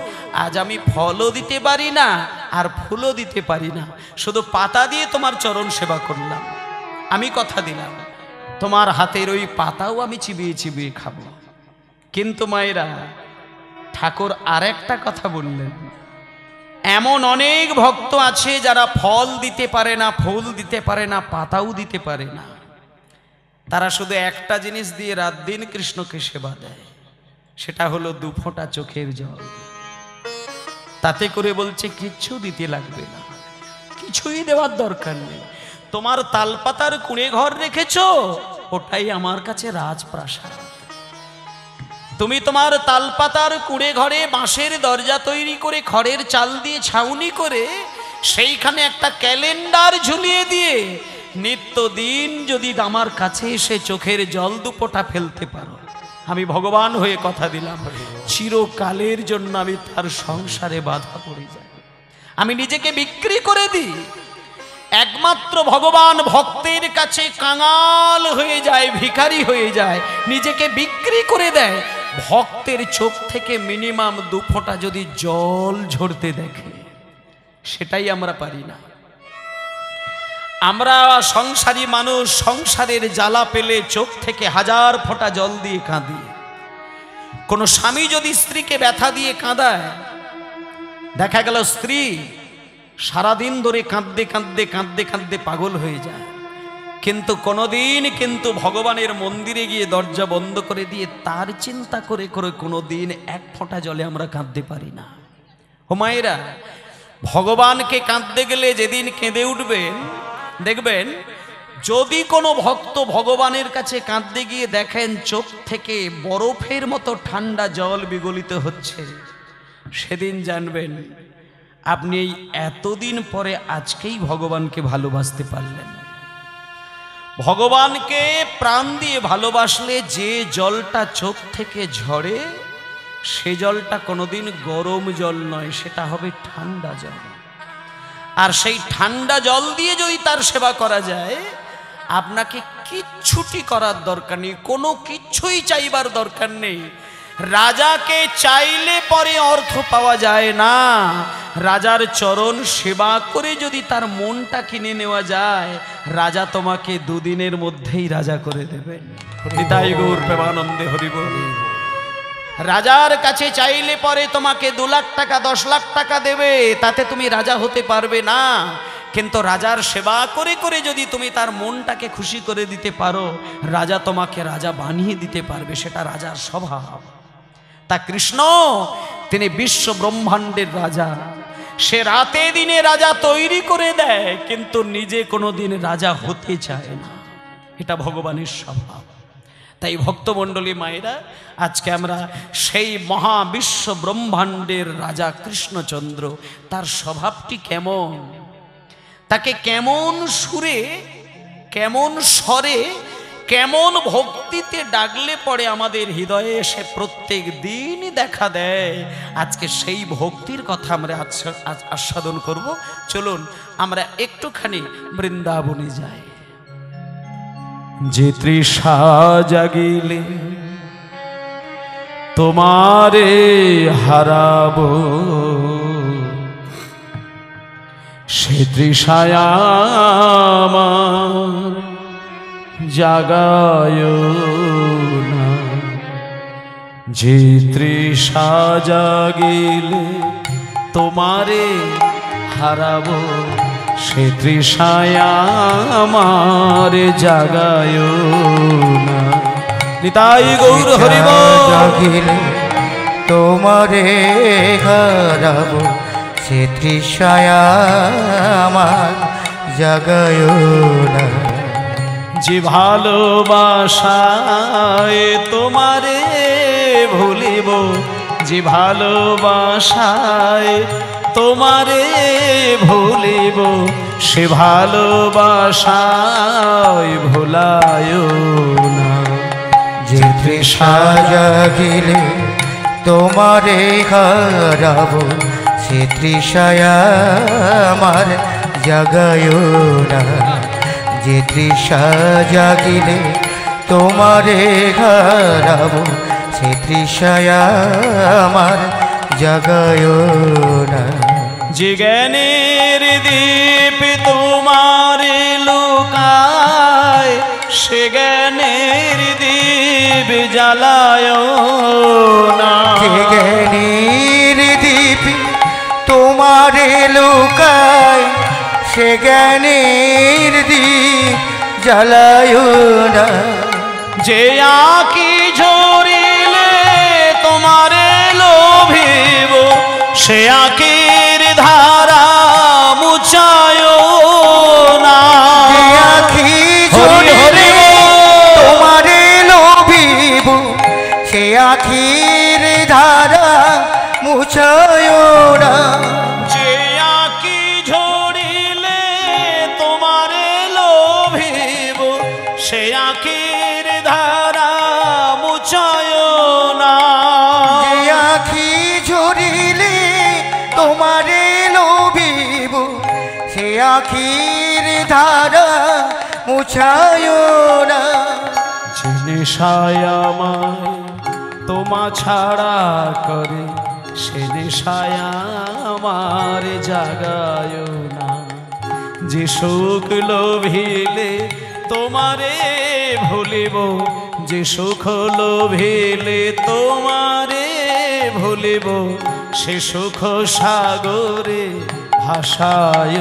আজ আমি ফলও দিতে পারি না আর ফুলও দিতে পারি না, শুধু পাতা দিয়ে তোমার চরণ সেবা করলাম, আমি কথা দিলাম তোমার হাতের ওই পাতাও আমি চিবিয়ে চিবিয়ে খাবো। কিন্তু মায়েরা, ঠাকুর আরেকটা কথা বললেন, এমন অনেক ভক্ত আছে যারা ফল দিতে পারে না, ফুল দিতে পারে না, পাতাও দিতে পারে না, তারা শুধু একটা জিনিস দিয়ে রাত দিন কৃষ্ণকে সেবা দেয়, সেটা হলো 2 ফোঁটা চোখের জল। তাতে করে বলছে কিচ্ছু দিতে লাগবে না, কিছুই দেওয়ার দরকার নেই, তোমার তালপাতার কুঁড়ে ঘর রেখেছো, ওটাই আমার কাছে রাজপ্রাসাদ। তুমি তোমার তালপাতার কুঁড়ে ঘরে বাঁশের দরজা তৈরি করে খড়ের চাল দিয়ে ছাউনি করে সেইখানে একটা ক্যালেন্ডার ঝুলিয়ে দিয়ে নিত্যদিন যদি আমার কাছে এসে চোখের জল 2 ফোঁটা ফেলতে পারো, আমি ভগবান হয়ে কথা দিলাম চিরকালের জন্য আমি তার সংসারে বাধা পড়ে যাই, আমি নিজেকে বিক্রি করে দিই। একমাত্র ভগবান ভক্তের কাছে কাঙাল হয়ে যায়, ভিখারি হয়ে যায়, নিজেকে বিক্রি করে দেয়। ভক্তের চোখ থেকে মিনিমাম 2 ফোঁটা যদি জল ঝরতে দেখে, সেটাই আমরা পারি না। আমরা সংসারী মানুষ, সংসারের জ্বালা পেলে চোখ থেকে 1000 ফোঁটা জল দিয়ে কাঁদি। কোন স্বামী যদি স্ত্রীকে ব্যথা দিয়ে কাঁদায়, দেখা গেল স্ত্রী সারাদিন ধরে কাঁদতে কাঁদতে কাঁদতে কাঁদতে পাগল হয়ে যায়, কিন্তু কোনোদিন ভগবানের মন্দিরে গিয়ে দরজা বন্ধ করে দিয়ে তার চিন্তা করে করে কোনোদিন 1 ফোঁটা জলে আমরা কাঁদতে পারি না। ও মায়েরা, ভগবানকে কাঁদতে গেলে যেদিন কেঁদে উঠবেন, দেখবেন যদি কোনো ভক্ত ভগবানের কাছে কাঁদতে গিয়ে দেখেন চোখ থেকে বরফের মতো ঠান্ডা জল বিগলিত হচ্ছে, সেদিন জানবেন আপনি এই এতদিন পরে আজকেই ভগবানকে ভালোবাসতে পারলেন। ভগবানকে প্রাণ দিয়ে ভালোবাসলে যে জলটা চোখ থেকে ঝরে, সে জলটা কোনোদিন গরম জল নয়, সেটা হবে ঠান্ডা জল। আর সেই ঠান্ডা জল দিয়ে যদি তার সেবা করা যায়, আপনাকে কিচ্ছুটি করার দরকার নেই, কোনো কিচ্ছুই চাইবার দরকার নেই। রাজাকে চাইলে পরে অর্থ পাওয়া যায় না, রাজার চরণ সেবা করে যদি তার মনটা কিনে নেওয়া যায়, রাজা তোমাকে 2 দিনের মধ্যেই রাজা করে দেবেন। নিতাই গৌর প্রেমানন্দে হরি বল। রাজার কাছে চাইলে পরে তোমাকে 2 লাখ টাকা 10 লাখ টাকা দেবে, তাতে তুমি রাজা হতে পারবে না। কিন্তু রাজার সেবা করে করে যদি তুমি তার মনটাকে খুশি করে দিতে পারো, রাজা তোমাকে রাজা বানিয়ে দিতে পারবে, সেটা রাজার স্বভাব। তা কৃষ্ণ তিনি বিশ্ব ব্রহ্মাণ্ডের রাজা, সে রাতে দিনে রাজা তৈরি করে দেয়, কিন্তু নিজে কোনোদিন রাজা হতে চায় না, এটা ভগবানের স্বভাব। তাই ভক্তমণ্ডলী মায়েরা, আজকে আমরা সেই মহাবিশ্ব ব্রহ্মাণ্ডের রাজা কৃষ্ণচন্দ্র, তার স্বভাবটি কেমন, তাকে কেমন সুরে, কেমন স্বরে, কেমন ভক্তিতে ডাকলে পরে আমাদের হৃদয়ে এসে প্রত্যেক দিন দেখা দেয়, আজকে সেই ভক্তির কথা আমরা আস্বাদন করব। চলুন আমরা একটুখানি বৃন্দাবনে যাই। যে তৃষা জাগিলে তোমারে হারাবো, সে তৃষায় আমার জাগায় না। যে তৃষা জাগিলে তোমারে হারাবো, সে তৃষায় আমার জাগায় না। নিতাই গৌর হরি বল।
জাগিলে তোমারে হারাবো, সে তৃষায় আমার জাগায় না।
যে ভালোবাসায় তোমারে ভুলিব, যে ভালোবাসায় তোমারে ভুলিব, সে ভালোবাসায় ভোলায় না।
যে তৃষা জাগিলে তোমারে হারাবো, সে তৃষায় আমার জাগায় না। যে তৃষা জাগিলে তোমারে হারাবো, সে তৃষায় আমার জাগায় না।
যে জ্ঞানের দীপ তোমার লুকায়, সে জ্ঞানের দীপ জ্বালায় না।
যে জ্ঞানের দীপ তোমার লুকায়, সে জ্ঞানের দীপ জ্বালায় না।
যে আঁকি ঝরিলে তোমারে লোভিব, সে আঁকির ধারা মুছায় না।
যে আঁখি ঝরিলে তোমারে লোভিব, সে আঁখির ধারা মুছায় না।
যে আঁকি ঝরিলে তোমারে লোভিব, সে আঁকির ধারা মুছায় না।
যে আঁখি ঝরিলে তোমারে লোভিব, সে আঁখির ধারা মুছায় না।
যে নেশায় আমায় তোমা ছাড়া করে সে নেশায় আমার জাগায় না। যে সুখ লোভিলে তোমারে ভুলিব, যে সুখ লোভিলে তোমারে ভুলিব, সে সুখ সাগরে ভাসায়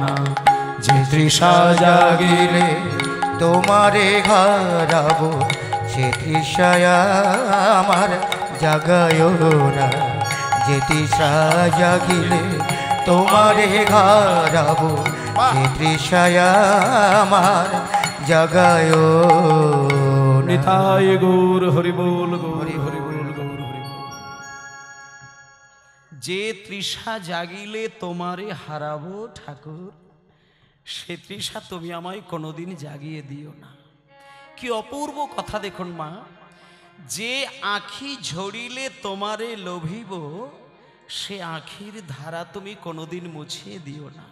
না।
যে তৃষা জাগিলে তোমারে হারাবো, সে তৃষায় আমার জাগায় না। যে তৃষা জাগিলে তোমারে হারাবো, সে তৃষায় আমার জাগায় না।
নিতাই গৌর হরি বল, গৌর হরি বল, গৌর হরি বল। যে তৃষা জাগিলে তোমারে হারাবো ঠাকুর, সে তৃষা তুমি আমায় কোনোদিন জাগিয়ে দিও না। কি অপূর্ব কথা দেখুন মা। যে আঁখি ঝরিলে তোমারে লোভিব, সে আঁখির ধারা তুমি কোনোদিন মুছিয়ে দিও না।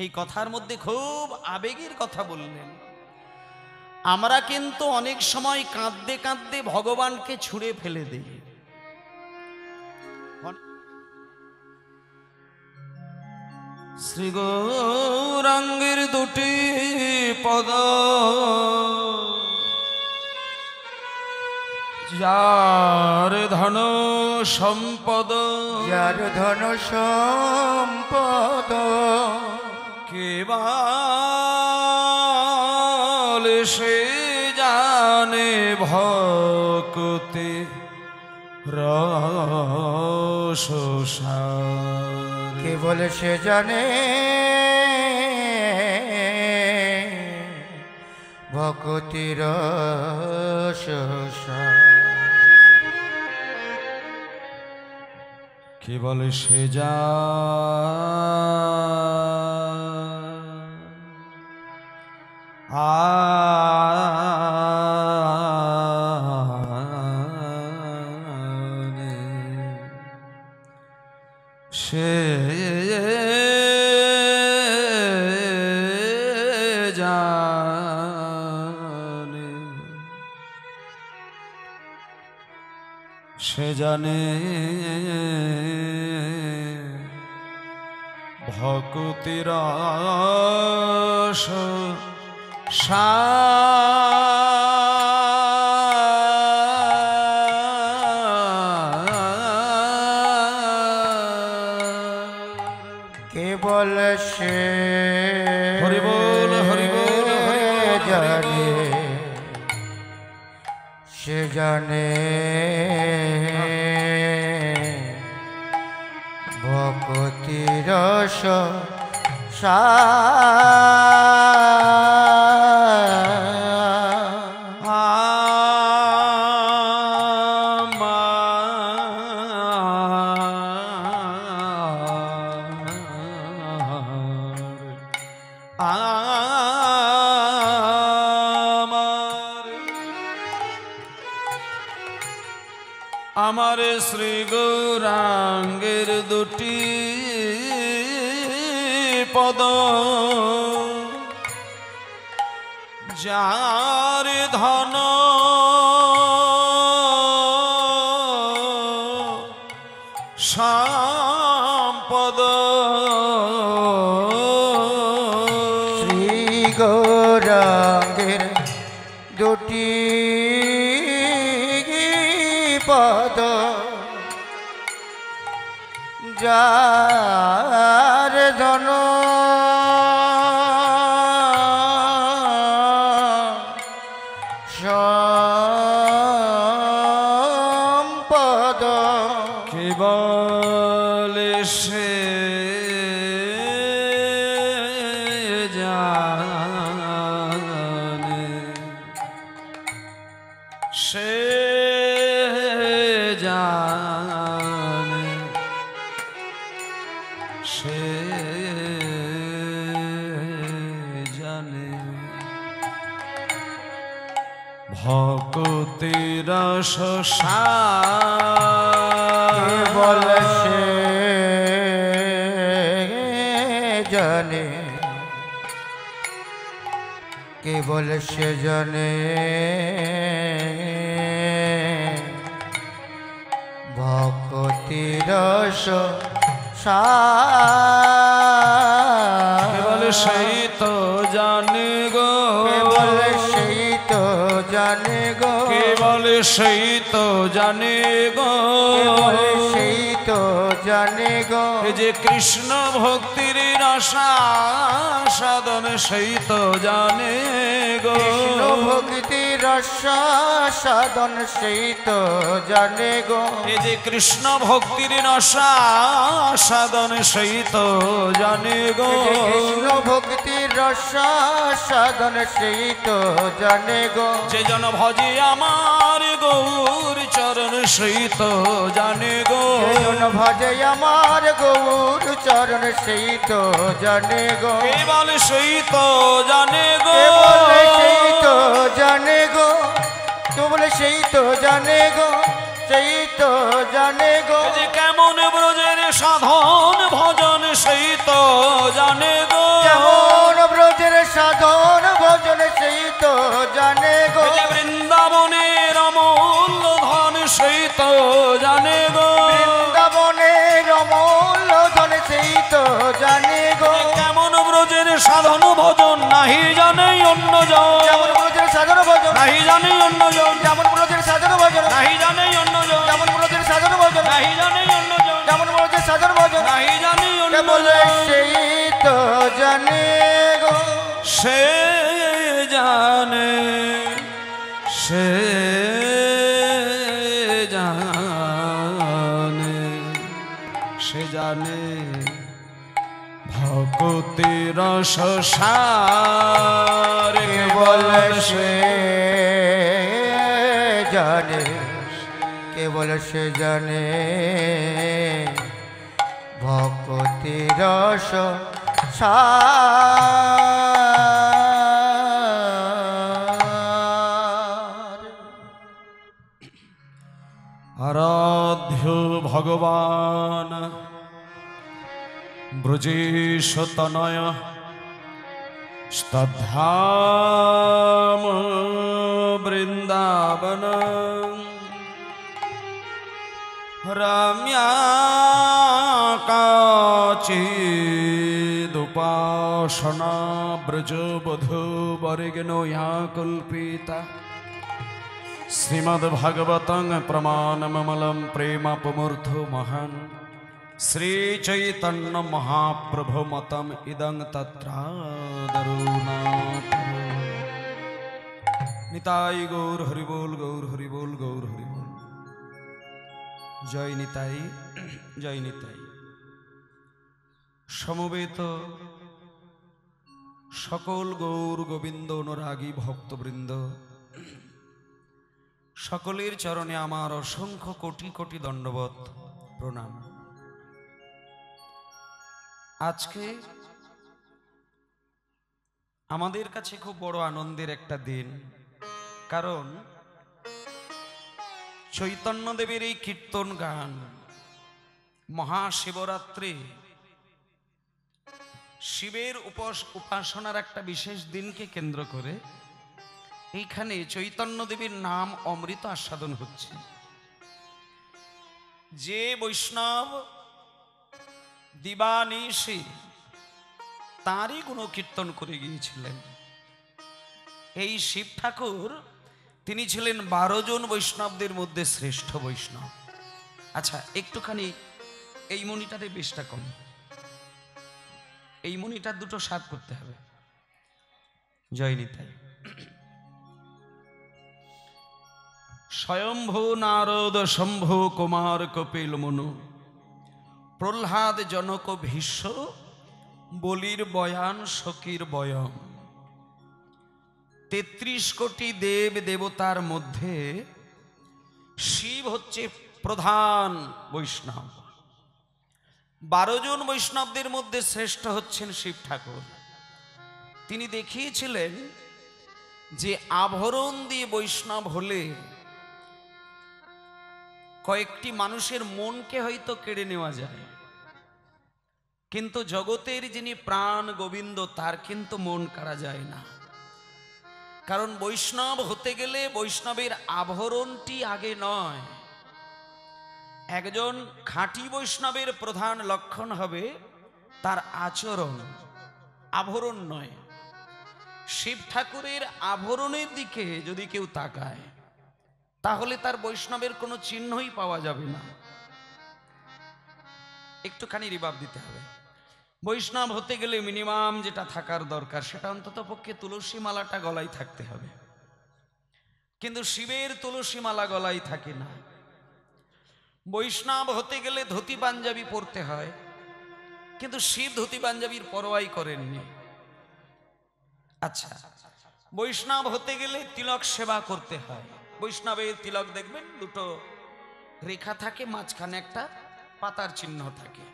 এই কথার মধ্যে খুব আবেগের কথা বললেন। আমরা কিন্তু অনেক সময় কাঁদতে কাঁদতে ভগবানকে ছুঁড়ে ফেলে দিই। শ্রী গৌরাঙ্গের দুটি পদ, যার ধন সম্পদ,
যার ধন সম্পদ,
কেবল সে জানে ভক্তি রস সার।
কেবল সে জানে ভক্তির রস সার।
কেবল সে যা সে জানে, সে জানে ভক্তির রস
কেবল সে
হরি বল, হরি বল, হরি বল,
জানে, সে জানে ভক্তি রস
আমার শ্রী গৌরাঙ্গের দুটি পদ, যার ধন সম্পদ,
শ্রী গৌরাঙ্গের দুটি পদ, যার ধন সম্পদ,
কেবল সে জানে, সে জানে, সে জানে ভক্তির রস
কেবল সে জানে, কেবল সে জানে রস
কেবল সেই তো জানে গো,
কেবল সেই তো জানে গো,
কেবল সেই তো জানে গো,
কেবল সেই তো জানে গো।
এই যে কৃষ্ণ ভক্তির রসা সাধন সেই তো জানে গো,
কৃষ্ণ ভক্তি রস সাধন সেই তো জানে গো।
এই যে কৃষ্ণ ভক্তির রসা সাধন সেই তো জানে গো,
কৃষ্ণ ভক্তি রস সাধন সেই তো জানে গো।
যে জন ভজে আমার গৌর চরণ সেই তো জানে গো,
জন ভজে আমার গৌর চরণ সেই তো জানে গো।
কেবল সেই তো জানে গো,
কেবল সেই তো জানে গো, কেবল সেই তো জানে গো, সেই তো জানে গো।
যে কেমন ব্রজের সাধন ভজন সেই তো জানে গো,
যেমন ব্রজের সাধন ভজন সেই তো জানে গো।
যে বৃন্দাবনের অমূল্য ধন সেই তো জানে গো,
বৃন্দাবনের অমূল্য ধন সেই তো জানে গো।
কেমন ব্রজের সাধন ভজন নাহি জানে অন্য জন,
যেমন ব্রজের সাধন ভজন
নাহি জানে অন্য জন,
যেমন ব্রজের সাধন ভজন
নাহি জানে অন্য জন,
যেমন ব্রজের সাধন ভজন
নাহি জানে অন্য জন,
যেমন ব্রজের সাধন ভজন
নাহি জানে অন্য
কেবল
জন,
সেই তো জানে গো।
সে জানে, সে জানে, সে জানে ভক্তি রস সার,
কেবল সে জানে, কেবল সে জানে ভক্তি রস সার।
আরাধ্য ভগবান ব্রজেশ তনয় স্তধাম বৃন্দাবন রম্যা কাচিদুপাসনা ব্রজবধূ বর্গণো ইয়া কল্পিতা শ্রীমদ্ভাগবতং প্রমাণমমলম প্রেমাপমূর্ধো মহান শ্রীচৈতন্য মহাপ্রভু মতম ইদং তত্রাদরুনাথ। নিতাই গৌর হরিবোল, গৌর হরিবোল, গৌর হরিবোল। জয় নিতাই, জয় নিতাই। সমবেত সকল গৌর গোবিন্দ অনুরাগী ভক্তবৃন্দ, সকলের চরণে আমার অসংখ্য কোটি কোটি দণ্ডবত প্রণাম। আজকে আমাদের কাছে খুব বড় আনন্দের একটা দিন, কারণ চৈতন্যদেবের এই কীর্তন গান মহাশিবরাত্রি, শিবের উপাসনার একটা বিশেষ দিনকে কেন্দ্র করে এইখানে চৈতন্যদেবের নাম অমৃত আস্বাদন হচ্ছে। যে বৈষ্ণব দিবানিশি তাঁরই গুণকীর্তন করে গিয়েছিলেন, এই শিব ঠাকুর তিনি ছিলেন 12 জন বৈষ্ণবদের মধ্যে শ্রেষ্ঠ বৈষ্ণব। আচ্ছা, একটুখানি এই মনিটারে বেশটা কম, এই মনিটার দুটো সাত করতে হবে। জয় নিতাই। স্বয়ম্ভু নারদ শম্ভু কুমার কপিল মনু প্রহ্লাদ জনক ভীষ্ম বলির বয়ান সখীর বয়ম। 33 কোটি দেব দেবতার মধ্যে শিব হচ্ছে প্রধান বৈষ্ণব। 12 জন বৈষ্ণবদের মধ্যে শ্রেষ্ঠ হচ্ছেন শিব ঠাকুর। তিনি দেখিয়েছিলেন যে আভরণ দিয়ে বৈষ্ণব হলে কয়েকটি মানুষের মনকে হয়তো কেড়ে নেওয়া যায়, কিন্তু জগতের যিনি প্রাণ গোবিন্দ তার কিন্তু মন কাড়া যায় না। কারণ বৈষ্ণব হতে গেলে বৈষ্ণবের আভরণটি আগে নয়, একজন খাঁটি বৈষ্ণবের প্রধান লক্ষণ হবে তার আচরণ, আভরণ নয়। শিব ঠাকুরের আভরণের দিকে যদি কেউ তাকায় তাহলে তার বৈষ্ণবের কোনো চিহ্নই পাওয়া যাবে না। একটুখানি রিভাব দিতে হবে। বৈষ্ণব হতে গেলে মিনিমাম যেটা থাকার দরকার সেটা অন্তত পক্ষে তুলসী মালাটা গলায় থাকতে হবে। কিন্তু শিবের তুলসী মালা গলায় থাকে না। বৈষ্ণব হতে গেলে ধুতি পাঞ্জাবি পরতে হয়, কিন্তু শিব ধুতি পাঞ্জাবির পরোয়াই করেননি। আচ্ছা, বৈষ্ণব হতে গেলে তিলক সেবা করতে হয়। বৈষ্ণবের তিলক দেখবেন দুটো রেখা থাকে, মাঝখানে একটা পাতার চিহ্ন থাকে,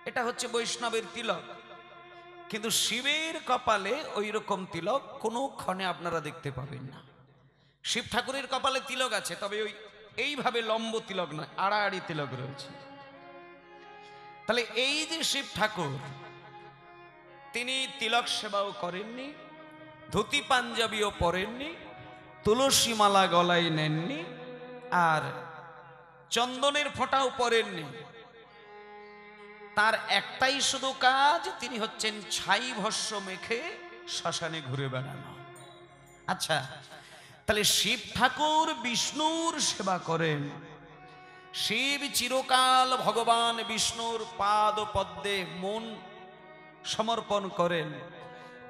এটা হচ্ছে বৈষ্ণবের তিলক। কিন্তু শিবের কপালে ওই রকম তিলক কোনো ক্ষণে আপনারা দেখতে পাবেন না। শিব ঠাকুরের কপালে তিলক আছে, তবে ওই এইভাবে লম্ব তিলক নয়, আড়াআড়ি তিলক রয়েছে। তাহলে এই যে শিব ঠাকুর, তিনি তিলক সেবাও করেননি, ধুতি পাঞ্জাবিও পরেননি, তুলসী মালা গলায় নেননি, আর চন্দনের ফোঁটাও পরেননি। তার একটাই শুধু কাজ, তিনি হচ্ছেন ছাই ভস্য মেখে শ্মশানে ঘুরে বেড়ানো। আচ্ছা, তাহলে শিব ঠাকুর বিষ্ণুর সেবা করেন। শিব চিরকাল ভগবান বিষ্ণুর পাদ পদ্মে মন সমর্পণ করেন।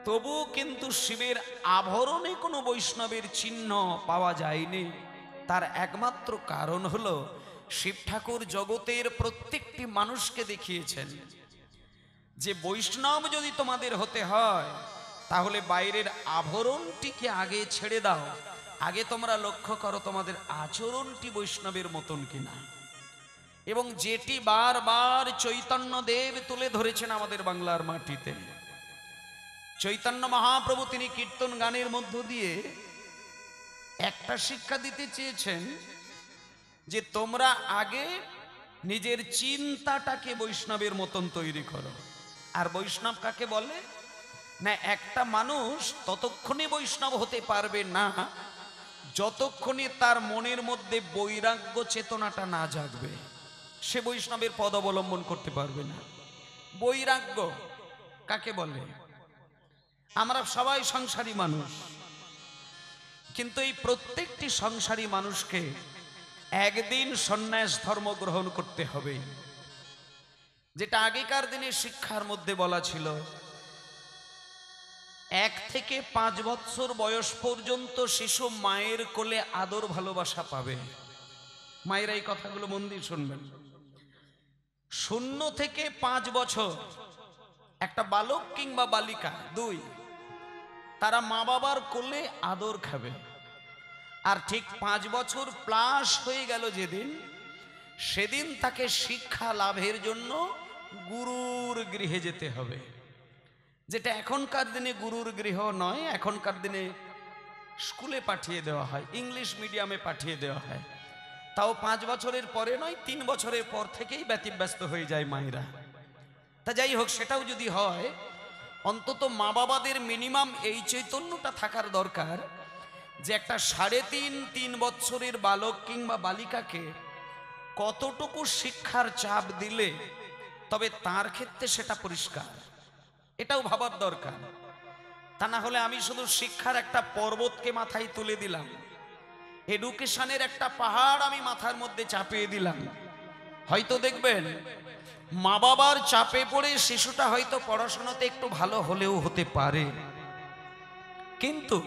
তবু কিন্তু শিবের আভরণে কোনো বৈষ্ণবের চিহ্ন পাওয়া যায়নি। তার একমাত্র কারণ হলো শিব ঠাকুর জগতের প্রত্যেকটি মানুষকে দেখিয়েছেন যে বৈষ্ণব যদি তোমাদের হতে হয় তাহলে বাইরের আভরণটিকে আগে ছেড়ে দাও, আগে তোমরা লক্ষ্য করো তোমাদের আচরণটি বৈষ্ণবের মতন কিনা। এবং যেটি বারবার চৈতন্য দেব তুলে ধরেছেন আমাদের বাংলার মাটিতে। চৈতন্য মহাপ্রভু তিনি কীর্তন গানের মধ্য দিয়ে একটা শিক্ষা দিতে চেয়েছেন যে তোমরা আগে নিজের চিন্তাটাকে বৈষ্ণবের মতন তৈরি করো। আর বৈষ্ণব কাকে বলে না, একটা মানুষ ততক্ষণে বৈষ্ণব হতে পারবে না যতক্ষণে তার মনের মধ্যে বৈরাগ্য চেতনাটা না জাগবে, সে বৈষ্ণবের পদ অবলম্বন করতে পারবে না। বৈরাগ্য কাকে বলে? আমরা সবাই সংসারী মানুষ, কিন্তু এই প্রত্যেকটি সংসারী মানুষকে একদিন সন্ন্যাস ধর্ম গ্রহণ করতে হবে। যেটা আগেকার দিনে শিক্ষার মধ্যে বলা ছিল, 1 থেকে 5 বৎসর বয়স পর্যন্ত শিশু মায়ের কোলে আদর ভালোবাসা পাবে। মায়েরা এই কথাগুলো মন দিয়ে শুনবেন। 0 থেকে 5 বছর একটা বালক কিংবা বালিকা 2 তারা মা বাবার কোলে আদর খাবে। আর ঠিক 5 বছর প্লাস হয়ে গেল যেদিন, সেদিন তাকে শিক্ষা লাভের জন্য গুরুর গৃহে যেতে হবে। যেটা এখনকার দিনে গুরুর গৃহ নয়, এখনকার দিনে স্কুলে পাঠিয়ে দেওয়া হয়, ইংলিশ মিডিয়ামে পাঠিয়ে দেওয়া হয়। তাও 5 বছরের পরে নয়, 3 বছরের পর থেকেই ব্যতিব্যস্ত হয়ে যায় মায়েরা। তা যাই হোক, সেটাও যদি হয়, অন্তত মা বাবাদের মিনিমাম এই চৈতন্যটা থাকার দরকার যে একটা 3.5-3 বছরের বালক কিংবা বালিকাকে কতটুকু শিক্ষার চাপ দিলে তবে তার ক্ষেত্রে সেটা পরিষ্কার, এটাও ভাবার দরকার। তা না হলে আমি শুধু শিক্ষার একটা পর্বতকে মাথায় তুলে দিলাম, এডুকেশনের একটা পাহাড় আমি মাথার মধ্যে চাপিয়ে দিলাম। হয়তো দেখবেন মা বাবার চাপে পড়ে শিশুটা হয়তো পড়াশোনাতে একটু ভালো হলেও হতে পারে, কিন্তু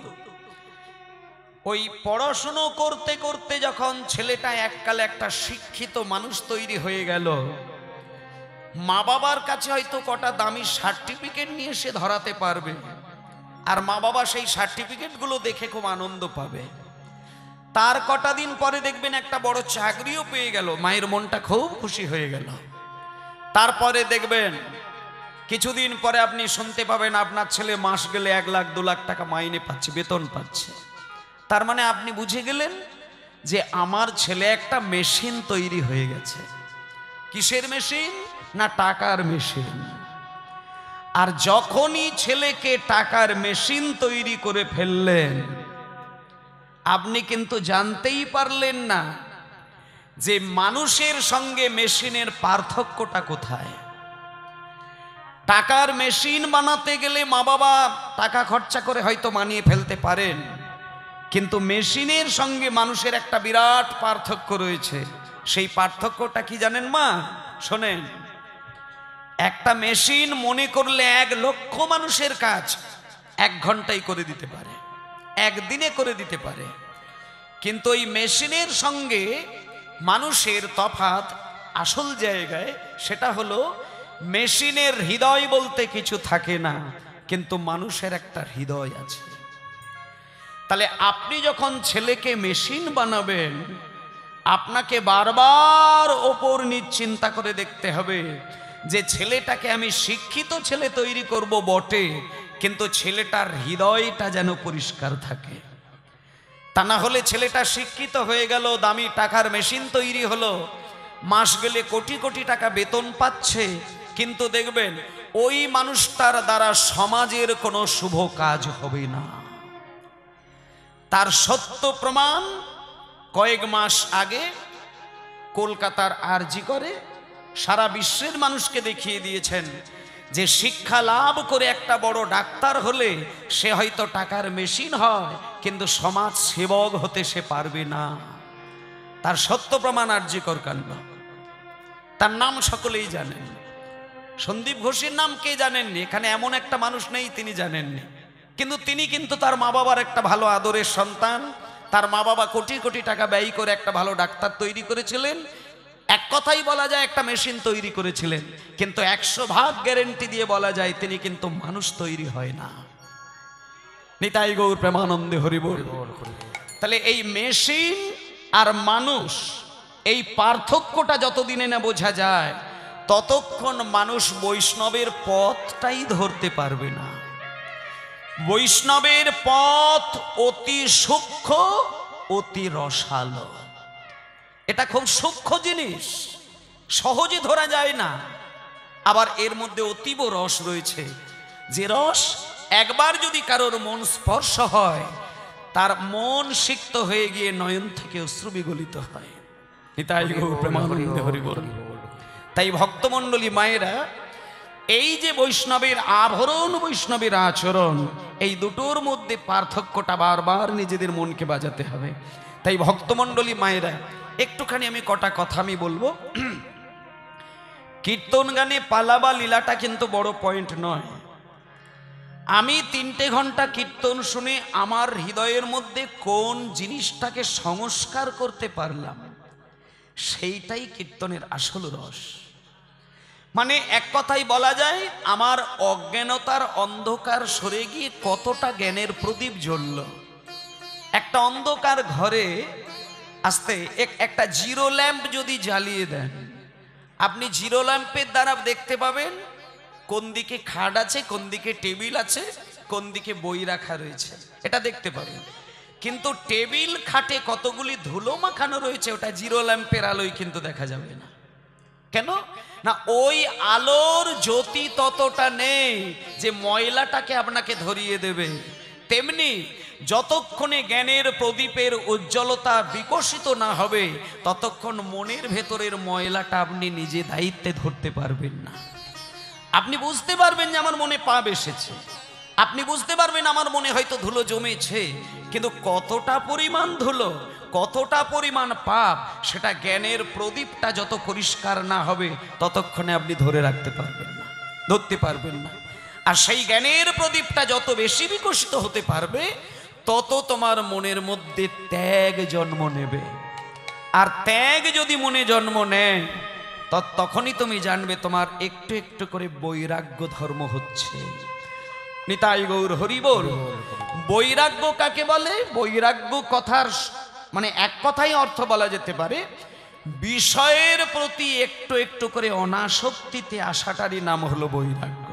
ওই পড়াশুনো করতে করতে যখন ছেলেটা এককালে একটা শিক্ষিত মানুষ তৈরি হয়ে গেল, মা বাবার কাছে হয়তো কটা দামি সার্টিফিকেট নিয়ে সে ধরাতে পারবে, আর মা বাবা সেই সার্টিফিকেটগুলো দেখে খুব আনন্দ পাবে। তার কটা দিন পরে দেখবেন একটা বড় চাকরিও পেয়ে গেল, মায়ের মনটা খুব খুশি হয়ে গেল। তারপরে দেখবেন কিছুদিন পরে আপনি শুনতে পাবেন আপনার ছেলে মাস গেলে 1 লাখ 2 লাখ টাকা মাইনে পাচ্ছে, বেতন পাচ্ছে। তার মানে আপনি বুঝে গেলেন যে আমার ছেলে একটা মেশিন তৈরি হয়ে গেছে। কিসের মেশিন? না, টাকার মেশিন। আর যখনই ছেলেকে টাকার মেশিন তৈরি করে ফেললেন, আপনি কিন্তু জানতেই পারলেন না যে মানুষের সঙ্গে মেশিনের পার্থক্যটা কোথায়। টাকার মেশিন বানাতে গেলে মা বাবা টাকা খরচা করে হয়তো মানিয়ে ফেলতে পারেন, কিন্তু মেশিনের সঙ্গে মানুষের একটা বিরাট পার্থক্য রয়েছে। সেই পার্থক্যটা কি জানেন মা? শোনেন, একটা মেশিন মনে করলে 1 লক্ষ মানুষের কাজ 1 ঘন্টায় করে দিতে পারে, একদিনে করে দিতে পারে। কিন্তু ওই মেশিনের সঙ্গে মানুষের তফাৎ আসল জায়গায়, সেটা হলো মেশিনের হৃদয় বলতে কিছু থাকে না, কিন্তু মানুষের একটা হৃদয় আছে। তাহলে আপনি যখন ছেলেকে মেশিন বানাবেন, আপনাকে বারবার ওপর নিচ চিন্তা করে দেখতে হবে যে ছেলেটাকে আমি শিক্ষিত ছেলে তৈরি করব বটে, কিন্তু ছেলেটার হৃদয়টা যেন পরিষ্কার থাকে। তা না হলে ছেলেটা শিক্ষিত হয়ে গেল, দামি টাকার মেশিন তৈরি হলো, মাস গেলে কোটি কোটি টাকা বেতন পাচ্ছে, কিন্তু দেখবেন ওই মানুষটার দ্বারা সমাজের কোনো শুভ কাজ হবে না। তার সত্য প্রমাণ কয়েক মাস আগে কলকাতার আরজি করে সারা বিশ্বের মানুষকে দেখিয়ে দিয়েছেন যে শিক্ষা লাভ করে একটা বড় ডাক্তার হলে সে হয়তো টাকার মেশিন হয়, কিন্তু সমাজ সেবক হতে সে পারবে না। তার সত্য প্রমাণ আরজি কর কাণ্ড। তার নাম সকলেই জানেন। সন্দীপ ঘোষের নাম কে জানেননি? এখানে এমন একটা মানুষ নেই তিনি জানেননি। কিন্তু তিনি কিন্তু তার মা বাবার একটা ভালো আদরের সন্তান। তার মা বাবা কোটি কোটি টাকা ব্যয় করে একটা ভালো ডাক্তার তৈরি করেছিলেন। এক কথাই বলা যায় একটা মেশিন তৈরি করেছিলেন, কিন্তু 100% গ্যারেন্টি দিয়ে বলা যায় তিনি কিন্তু মানুষ তৈরি হয় না। নিতাই গৌর প্রেমানন্দে হরি বল। তাহলে এই মেশিন আর মানুষ, এই পার্থক্যটা যতদিনে না বোঝা যায় ততক্ষণ মানুষ বৈষ্ণবের পথটাই ধরতে পারবে না। বৈষ্ণবের পথ অতি সূক্ষ্ম, অতি রসালো। এটা খুব সূক্ষ্ম জিনিস, সহজে ধরা যায় না। আবার এর মধ্যে অতীব রস রয়েছে, যে রস একবার যদি কারোর মন স্পর্শ হয় তার মন সিক্ত হয়ে গিয়ে নয়ন থেকে অশ্রু বিগলিত হয়। নিতাই গৌর প্রেমানন্দে হরি বল। তাই ভক্তমণ্ডলী মায়েরা, এই যে বৈষ্ণবের আভরণ, বৈষ্ণবের আচরণ, এই দুটোর মধ্যে পার্থক্যটা বারবার নিজেদের মনকে বাজাতে হবে। তাই ভক্তমণ্ডলী মায়েরা, একটুখানি আমি কটা কথা আমি বলবো। কীর্তন গানে পালা বা লীলাটা কিন্তু বড় পয়েন্ট নয়। আমি 3টে ঘন্টা কীর্তন শুনে আমার হৃদয়ের মধ্যে কোন জিনিসটাকে সংস্কার করতে পারলাম, সেইটাই কীর্তনের আসল রস। মানে এক কথাই বলা যায়, আমার অজ্ঞানতার অন্ধকার সরে গিয়ে কতটা জ্ঞানের প্রদীপ জ্বলল। একটা অন্ধকার ঘরে আস্তে একটা জিরো ল্যাম্প যদি জ্বালিয়ে দেন, আপনি জিরো ল্যাম্পের দ্বারা দেখতে পাবেন কোন দিকে খাট আছে, কোন দিকে টেবিল আছে, কোন দিকে বই রাখা রয়েছে, এটা দেখতে পাবেন। কিন্তু টেবিল খাটে কতগুলি ধুলো মাখানো রয়েছে, ওটা জিরো ল্যাম্পের আলোয় কিন্তু দেখা যাবে না। কেন না? ওই আলোর জ্যোতি ততটা নেই যে ময়লাটাকে আপনাকে ধরিয়ে দেবে। তেমনি যতক্ষণে জ্ঞানের প্রদীপের উজ্জ্বলতা বিকশিত না হবে, ততক্ষণ মনের ভেতরের ময়লাটা আপনি নিজে দায়িত্বে ধরতে পারবেন না। আপনি বুঝতে পারবেন যে আমার মনে পাপ এসেছে, আপনি বুঝতে পারবেন আমার মনে হয়তো ধুলো জমেছে, কিন্তু কতটা পরিমাণ ধুলো, কতটা পরিমাণ পাপ, সেটা জ্ঞানের প্রদীপটা যত পরিষ্কার না হবে ততক্ষণে আপনি ধরে রাখতে পারবেন না, ধরতে পারবেন না। আর সেই জ্ঞানের প্রদীপটা যত বেশি বিকশিত হতে পারবে, তত তোমার মনের মধ্যে ত্যাগ জন্ম নেবে। আর ত্যাগ যদি মনে জন্ম নেয়, তখনই তুমি জানবে তোমার একটু একটু করে বৈরাগ্য ধর্ম হচ্ছে। নিতাই গৌর হরি বল। বৈরাগ্য কাকে বলে? বৈরাগ্য কথার মানে এক কথাই অর্থ বলা যেতে পারে, বিষয়ের প্রতি একটু একটু করে অনাসক্তিতে আসাটারই নাম হলো বৈরাগ্য।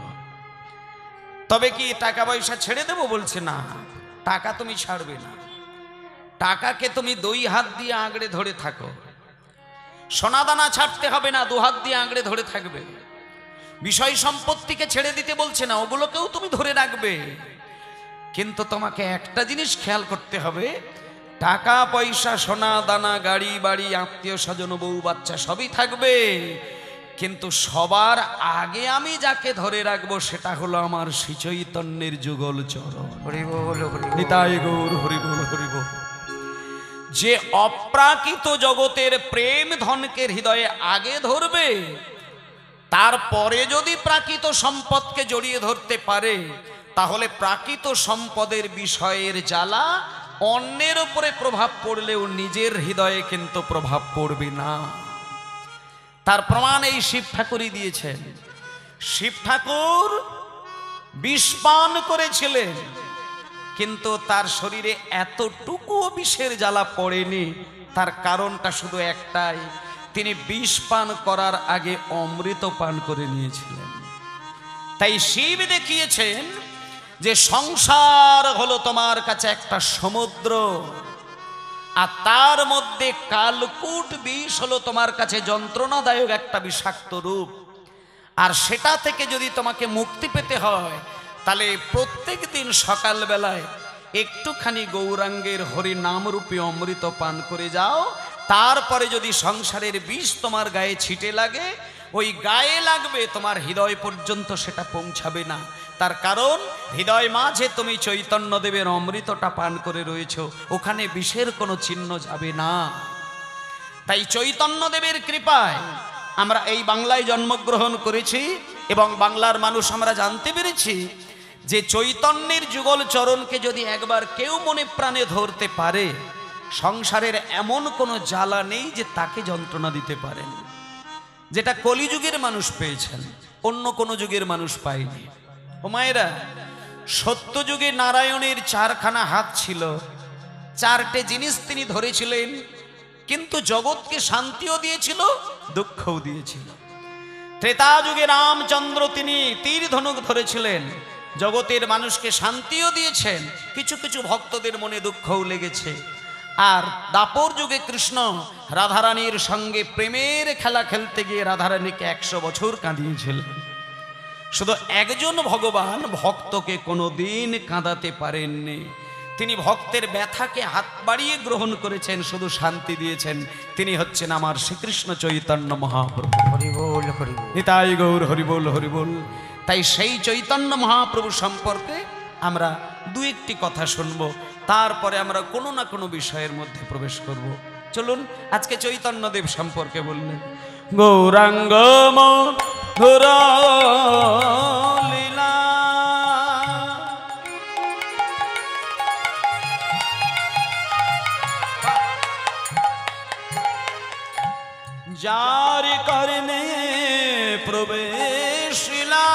তবে কি টাকা পয়সা ছেড়ে দেবো? বলছে না, টাকা তুমি ছাড়বে না। টাকাকে তুমি 2 হাত দিয়ে আঁকড়ে ধরে থাকো। সোনাদানা ছাড়তে হবে না, 2 হাত দিয়ে আঁকড়ে ধরে থাকবে। বিষয় সম্পত্তিকে ছেড়ে দিতে বলছে না, ওগুলোকেও তুমি ধরে রাখবে। কিন্তু তোমাকে একটা জিনিস খেয়াল করতে হবে, টাকা পয়সা সোনা দানা গাড়ি বাড়ি আত্মীয় স্বজন বউ বাচ্চা সবই থাকবে, কিন্তু সবার আগে আমি যাকে ধরে রাখবো সেটা হলো আমার শ্রী চৈতন্যের যুগল চরণ।
হরি বল, হরি বল।
নিতাই গৌর হরি বল, হরি বল। যে অপ্রাকৃত জগতের প্রেম ধনকে হৃদয়ে আগে ধরবে, তারপরে যদি প্রাকৃত সম্পদকে জড়িয়ে ধরতে পারে, তাহলে প্রাকৃত সম্পদের বিষয়ের জ্বালা অন্যের উপরে প্রভাব পড়লেও নিজের হৃদয়ে কিন্তু প্রভাব পড়বে না। তার প্রমাণ এই শিব ঠাকুরই দিয়েছেন। শিব ঠাকুর বিষ পান করেছিলেন, কিন্তু তার শরীরে এতটুকু বিষের জ্বালা পড়েনি। তার কারণটা শুধু একটাই, তিনি বিষ পান করার আগে অমৃত পান করে নিয়েছিলেন। তাই শিব দেখিয়েছেন যে সংসার হলো তোমার কাছে একটা সমুদ্র, আর তার মধ্যে কালকূট বিষ হলো তোমার কাছে যন্ত্রণাদায়ক একটা বিষাক্ত রূপ। আর সেটা থেকে যদি তোমাকে মুক্তি পেতে হয়, তাহলে প্রত্যেক দিন সকালবেলায় একটুখানি গৌরাঙ্গের হরি নামরূপী অমৃত পান করে যাও। তারপরে যদি সংসারের বিষ তোমার গায়ে ছিটে লাগে, ওই গায়ে লাগবে, তোমার হৃদয় পর্যন্ত সেটা পৌঁছাবে না। তার কারণ হৃদয় মাঝে তুমি চৈতন্যদেবের অমৃতটা পান করে রয়েছো, ওখানে বিষের কোনো চিহ্ন যাবে না। তাই চৈতন্যদেবের কৃপায় আমরা এই বাংলায় জন্মগ্রহণ করেছি, এবং বাংলার মানুষ আমরা জানতে পেরেছি যে চৈতন্যের যুগল চরণকে যদি একবার কেউ মনে প্রাণে ধরতে পারে, সংসারের এমন কোনো জ্বালা নেই যে তাকে যন্ত্রণা দিতে পারেন। যেটা কলিযুগের মানুষ পেয়েছেন, অন্য কোনো যুগের মানুষ পায়নি। ও মায়েরা, সত্যযুগে নারায়ণের চারখানা হাত ছিল, চারটে জিনিস তিনি ধরেছিলেন, কিন্তু জগৎকে শান্তিও দিয়েছিল, দুঃখও দিয়েছিল। ত্রেতা যুগে রামচন্দ্র তিনি তীর ধনুক ধরেছিলেন, জগতের মানুষকে শান্তিও দিয়েছেন, কিছু কিছু ভক্তদের মনে দুঃখও লেগেছে। আর দাপর যুগে কৃষ্ণ রাধারানীর সঙ্গে প্রেমের খেলা খেলতে গিয়ে রাধারানীকে 100 বছর কাঁদিয়েছিলেন। শুধু একজন ভগবান ভক্তকে কোনোদিন কাঁদাতে পারেননি। তিনি ভক্তের ব্যথাকে হাত বাড়িয়ে গ্রহণ করেছেন, শুধু শান্তি দিয়েছেন। তিনি হচ্ছেন আমার শ্রীকৃষ্ণ চৈতন্য মহাপ্রভু।
হরি বল, হরি বল।
নিতাই গৌর হরি বল, হরি বল। তাই সেই চৈতন্য মহাপ্রভু সম্পর্কে আমরা দু একটি কথা শুনবো, তারপরে আমরা কোনো না কোনো বিষয়ের মধ্যে প্রবেশ করব। চলুন, আজকে চৈতন্যদেব সম্পর্কে বললেন, গৌরাঙ্গ মধুর লীলা, যার করনে প্রবেশিলা,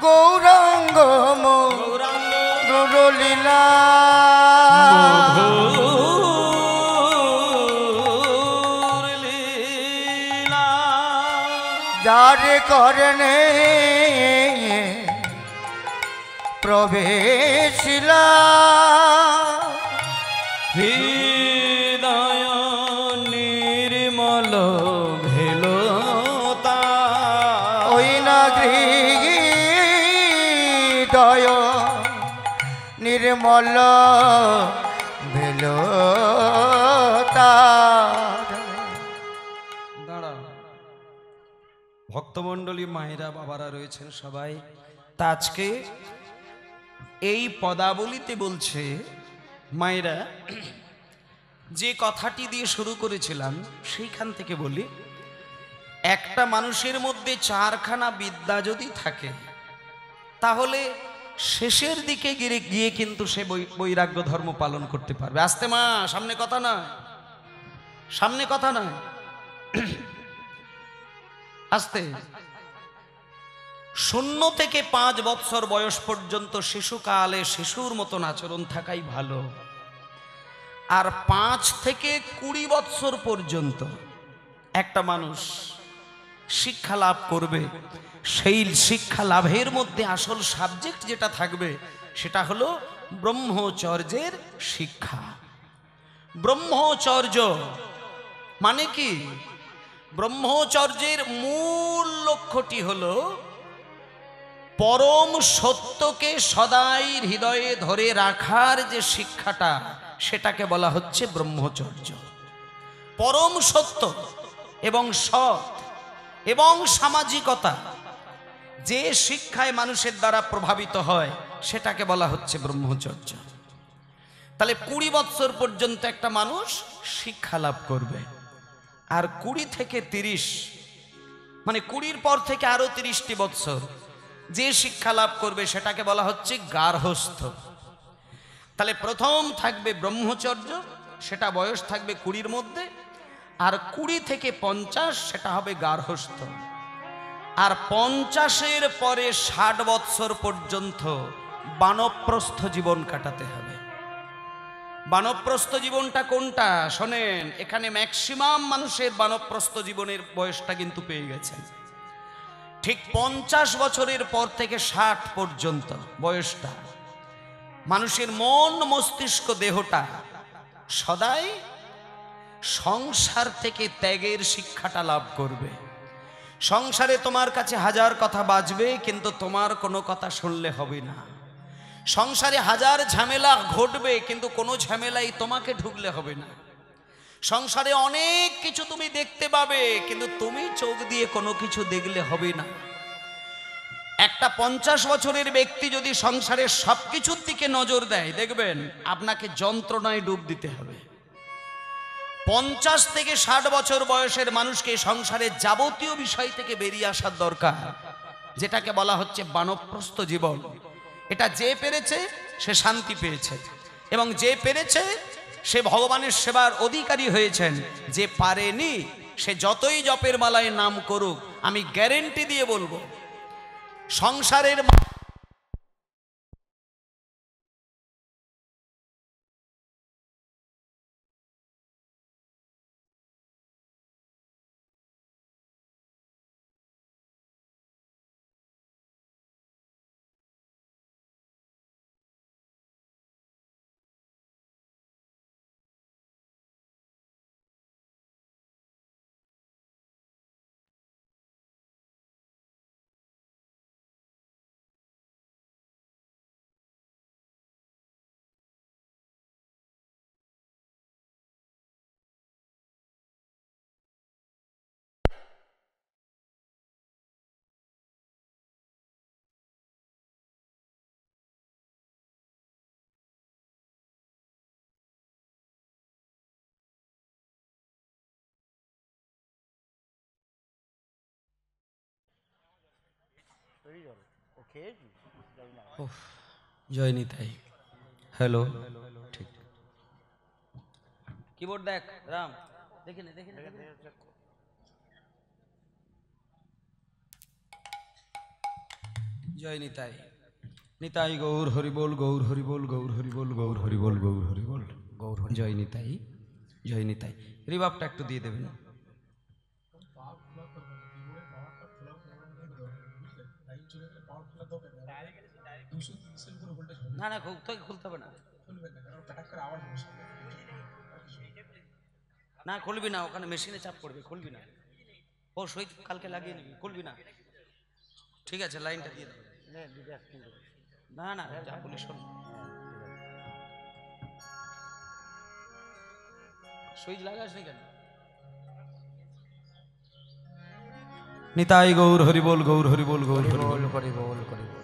গৌরাঙ্গ মধুর লীলা, যার করনে প্রবেশিলা,
হৃদয় নির্মল ভেল
ওই না হৃদয় নির্মল ভেল
দাঁড়া। ভক্তমণ্ডলী মায়েরা বাবারা রয়েছেন সবাই। তা আজকে এই পদাবলিতে বলছে মায়েরা, যে কথাটি দিয়ে শুরু করেছিলাম সেইখান থেকে বলি, একটা মানুষের মধ্যে চারখানা বিদ্যা যদি থাকে, তাহলে শেষের দিকে গিয়ে কিন্তু সে বৈরাগ্য ধর্ম পালন করতে পারবে। আস্তে মা, সামনে কথা না, সামনে কথা না, আস্তে। 0 থেকে 5 বৎসর বয়স পর্যন্ত শিশুকালে শিশুর মতন আচরণ থাকাই ভালো। আর 5 থেকে 20 বৎসর পর্যন্ত একটা মানুষ শিক্ষা লাভ করবে, সেই শিক্ষা লাভের মধ্যে আসল সাবজেক্ট যেটা থাকবে সেটা হলো ব্রহ্মচর্যের শিক্ষা। ব্রহ্মচর্য মানে কি? ব্রহ্মচর্যের মূল লক্ষ্যটি হল পরম সত্যকে সদাই হৃদয়ে ধরে রাখার যে শিক্ষাটা, সেটাকে বলা হচ্ছে ব্রহ্মচর্য। পরম সত্য এবং সৎ এবং সামাজিকতা যে শিক্ষায় মানুষের দ্বারা প্রভাবিত হয়, সেটাকে বলা হচ্ছে ব্রহ্মচর্য। তাহলে 20 বৎসর পর্যন্ত একটা মানুষ শিক্ষা লাভ করবে, আর 20 থেকে 30 মানে 20-র পর থেকে আরো 30টি বৎসর যে শিক্ষা লাভ করবে সেটাকে বলা হচ্ছে গার্হস্থ্য। তাহলে প্রথম থাকবে ব্রহ্মচর্য, সেটা বয়স থাকবে 20-র মধ্যে, আর 20 থেকে 50 সেটা হবে গার্হস্থ্য। আর 50-এর পরে 60 বৎসর পর্যন্ত বানপ্রস্থ জীবন কাটাতে হবে। বানপ্রস্থ জীবনটা কোনটা শোনেন, এখানে ম্যাক্সিমাম মানুষের বানপ্রস্থ জীবনের বয়সটা কিন্তু পেয়ে গেছেন। ঠিক 50 বছরের পর থেকে 60 পর্যন্ত বয়সটা মানুষের মন মস্তিষ্ক দেহটা সদাই সংসার থেকে ত্যাগের শিক্ষাটা লাভ করবে। সংসারে তোমার কাছে 1000 কথা বাজবে, কিন্তু তোমার কোনো কথা শুনলে হবে না। সংসারে 1000 ঝামেলা ঘটবে, কিন্তু কোনো ঝামেলাই তোমাকে ঢুকলে হবে না। সংসারে অনেক কিছু তুমি দেখতে পাবে, কিন্তু তুমি চোখ দিয়ে কোনো কিছু দেখলে হবে না। একটা 50 বছরের ব্যক্তি যদি সংসারের সবকিছুর দিকে নজর দেয়, দেখবেন আপনাকে যন্ত্রণায় ডুব দিতে হবে। 50 থেকে 60 বছর বয়সের মানুষকে সংসারের যাবতীয় বিষয় থেকে বেরিয়ে আসার দরকার, যেটাকে বলা হচ্ছে বানপ্রস্থ জীবন। এটা যে পেরেছে সে শান্তি পেয়েছে, এবং যে পেরেছে সে ভগবানের সেবার অধিকারী হয়েছেন। যে পারেনি সে যতই জপের মালায় নাম করুক, আমি গ্যারেন্টি দিয়ে বলবো সংসারের জয় নিতাই। হ্যালো, ঠিক কিবোর্ড দেখ রাম, দেখি না দেখি না। জয় নিতাই। নিতাই গৌর হরিবোল, গৌর হরিবোল, গৌর হরিবোল, গৌর হরিবোল, গৌর হরিবোল, গৌর হরি। জয় নিতাই, জয় নিতাই। রিভাবটা একটু দিয়ে দেবেন। না না, খুলতে হবে না, না খুলবি না, ওখানে মেশিনে চাপ পড়বে, খুলবি না। ও সুইচ কালকে লাগিয়ে নিবি, খুলবি না। ঠিক আছে, লাইনটা দিয়ে দেবে। না না, যা বলি শোন, সুইচ লাগাস নি কেন? নিতাই গৌর হরিবোল, গৌর হরিবোল, গৌর হরিবোল, হরিবোল, হরিবোল।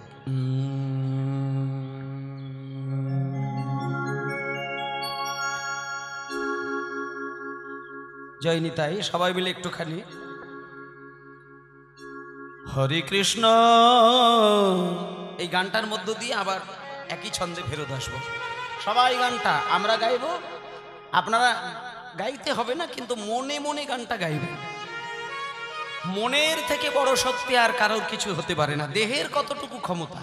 জয় নিতাই। সবাই মিলে একটুখানি হরে কৃষ্ণ এই গানটার মধ্য দিয়ে আবার একই ছন্দে ফেরত আসবো। সবাই গানটা আমরা গাইব, আপনারা গাইতে হবে না, কিন্তু মনে মনে গানটা গাইবেন। মনের থেকে বড় সত্যি আর কারোর কিছু হতে পারে না। দেহের কতটুকু ক্ষমতা,